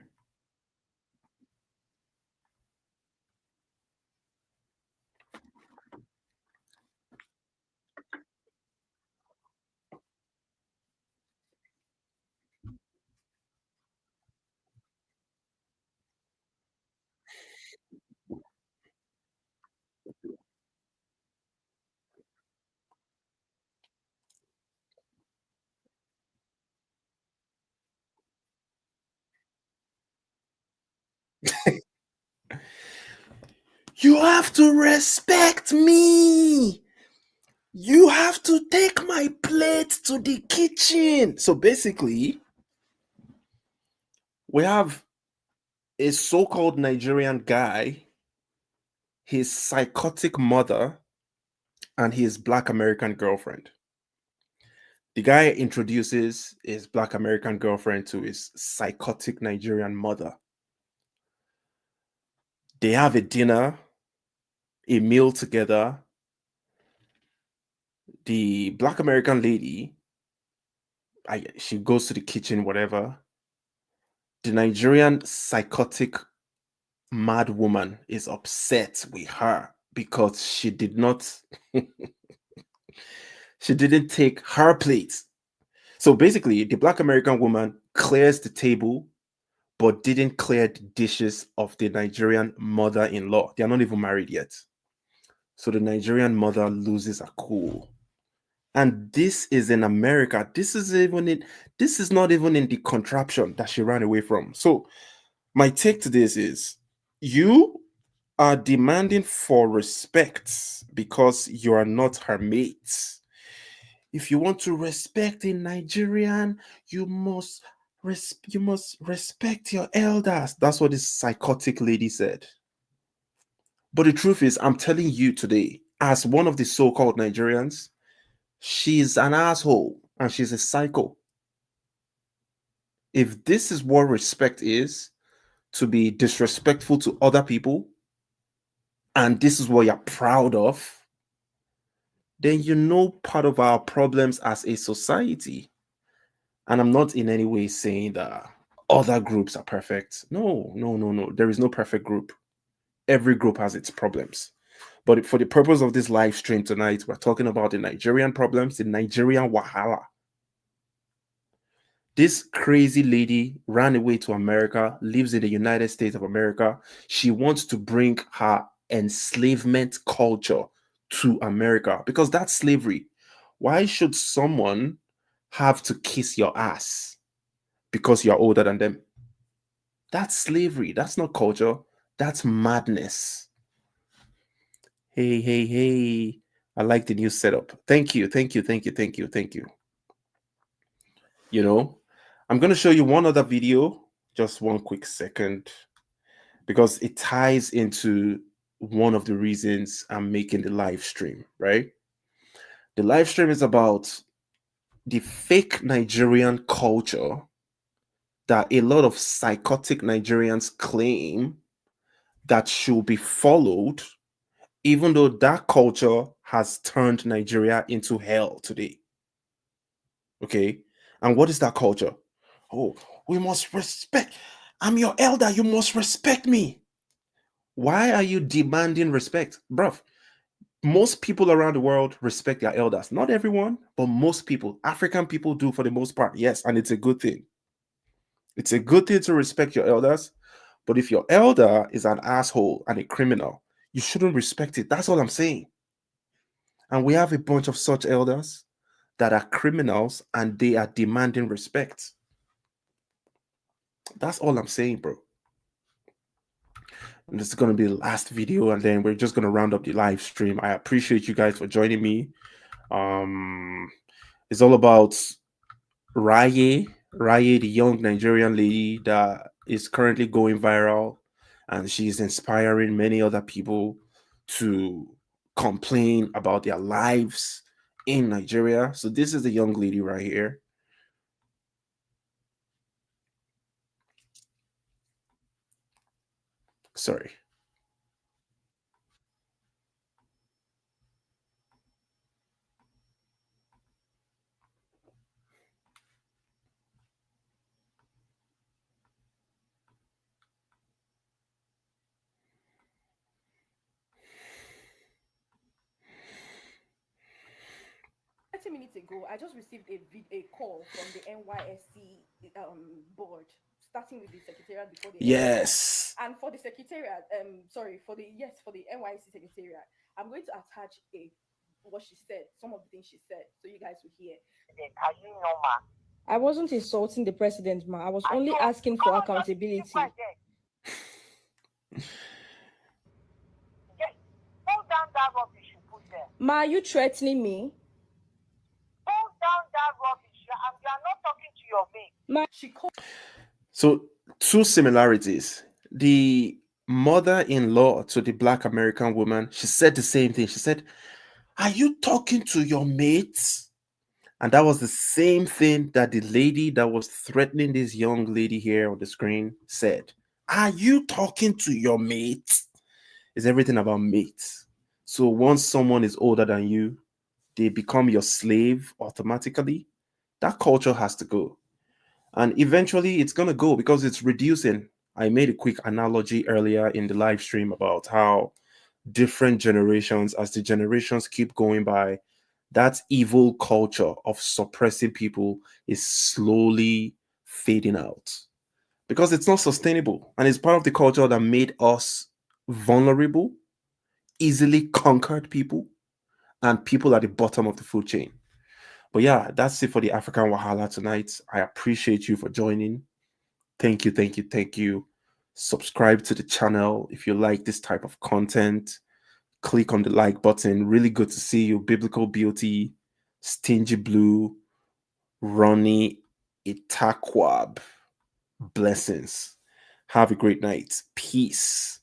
You have to respect me. You have to take my plate to the kitchen. So basically, we have a so-called Nigerian guy, his psychotic mother, and his Black American girlfriend. The guy introduces his Black American girlfriend to his psychotic Nigerian mother. They have a dinner, a meal together. The Black American lady, she goes to the kitchen, whatever. The Nigerian psychotic mad woman is upset with her because she did not she didn't take her plate. So basically, the Black American woman clears the table but didn't clear the dishes of the Nigerian mother-in-law. They are not even married yet. So the Nigerian mother loses her cool. And this is in America. This is not even in the contraption that she ran away from. So my take to this is you are demanding for respect because you are not her mate. If you want to respect a Nigerian, you must respect your elders. That's what this psychotic lady said. But the truth is, I'm telling you today, as one of the so-called Nigerians, she's an asshole and she's a psycho. If this is what respect is, to be disrespectful to other people, and this is what you're proud of, then you know part of our problems as a society. And I'm not in any way saying that other groups are perfect. No, no, no, no. There is no perfect group. Every group has its problems. But for the purpose of this live stream tonight, we're talking about the Nigerian problems, the Nigerian Wahala. This crazy lady ran away to America, lives in the United States of America. She wants to bring her enslavement culture to America because that's slavery. Why should someone have to kiss your ass because you're older than them? That's slavery. That's not culture. That's madness. Hey, hey, hey. I like the new setup. Thank you, thank you, thank you, thank you, thank you. You know, I'm going to show you one other video, just one quick second, because it ties into one of the reasons I'm making the live stream, right? The live stream is about the fake Nigerian culture that a lot of psychotic Nigerians claim that should be followed, even though that culture has turned Nigeria into hell today. Okay? And what is that culture? Oh, we must respect. I'm your elder. You must respect me. Why are you demanding respect? Bruv, most people around the world respect their elders. Not everyone, but most people. African people do for the most part. Yes, and it's a good thing. It's a good thing to respect your elders. But if your elder is an asshole and a criminal, you shouldn't respect it. That's all I'm saying. And we have a bunch of such elders that are criminals and they are demanding respect. That's all I'm saying, bro. And this is going to be the last video, and then we're just going to round up the live stream. I appreciate you guys for joining me. It's all about Raye, the young Nigerian lady that is currently going viral, and she's inspiring many other people to complain about their lives in Nigeria. So this is the young lady right here. Sorry. Minutes ago, I just received a call from the NYSC board, starting with the secretariat before the Yes. NYSC. And for the secretariat, for the NYSC secretariat, I'm going to attach what she said, some of the things she said, so you guys will hear. Are you normal? I wasn't insulting the president, ma. I was only asking for accountability. Yes. Hold down that rubbish you put there. Ma, are you threatening me? Hold down that rubbish. You are not talking to your mate. Ma, she called. So, two similarities. The mother-in-law to the Black American woman, she said the same thing. She said, "Are you talking to your mates?" And that was the same thing that the lady that was threatening this young lady here on the screen said. "Are you talking to your mates?" It's everything about mates. So once someone is older than you, they become your slave automatically. That culture has to go. And eventually it's going to go because it's reducing. I made a quick analogy earlier in the live stream about how different generations, as the generations keep going by, that evil culture of suppressing people is slowly fading out because it's not sustainable. And it's part of the culture that made us vulnerable, easily conquered people, and people at the bottom of the food chain. But yeah, that's it for the African Wahala tonight. I appreciate you for joining. Thank you, thank you, thank you. Subscribe to the channel if you like this type of content. Click on the like button. Really good to see you. Biblical Beauty, Stingy Blue, Ronnie Itakwab. Blessings. Have a great night. Peace.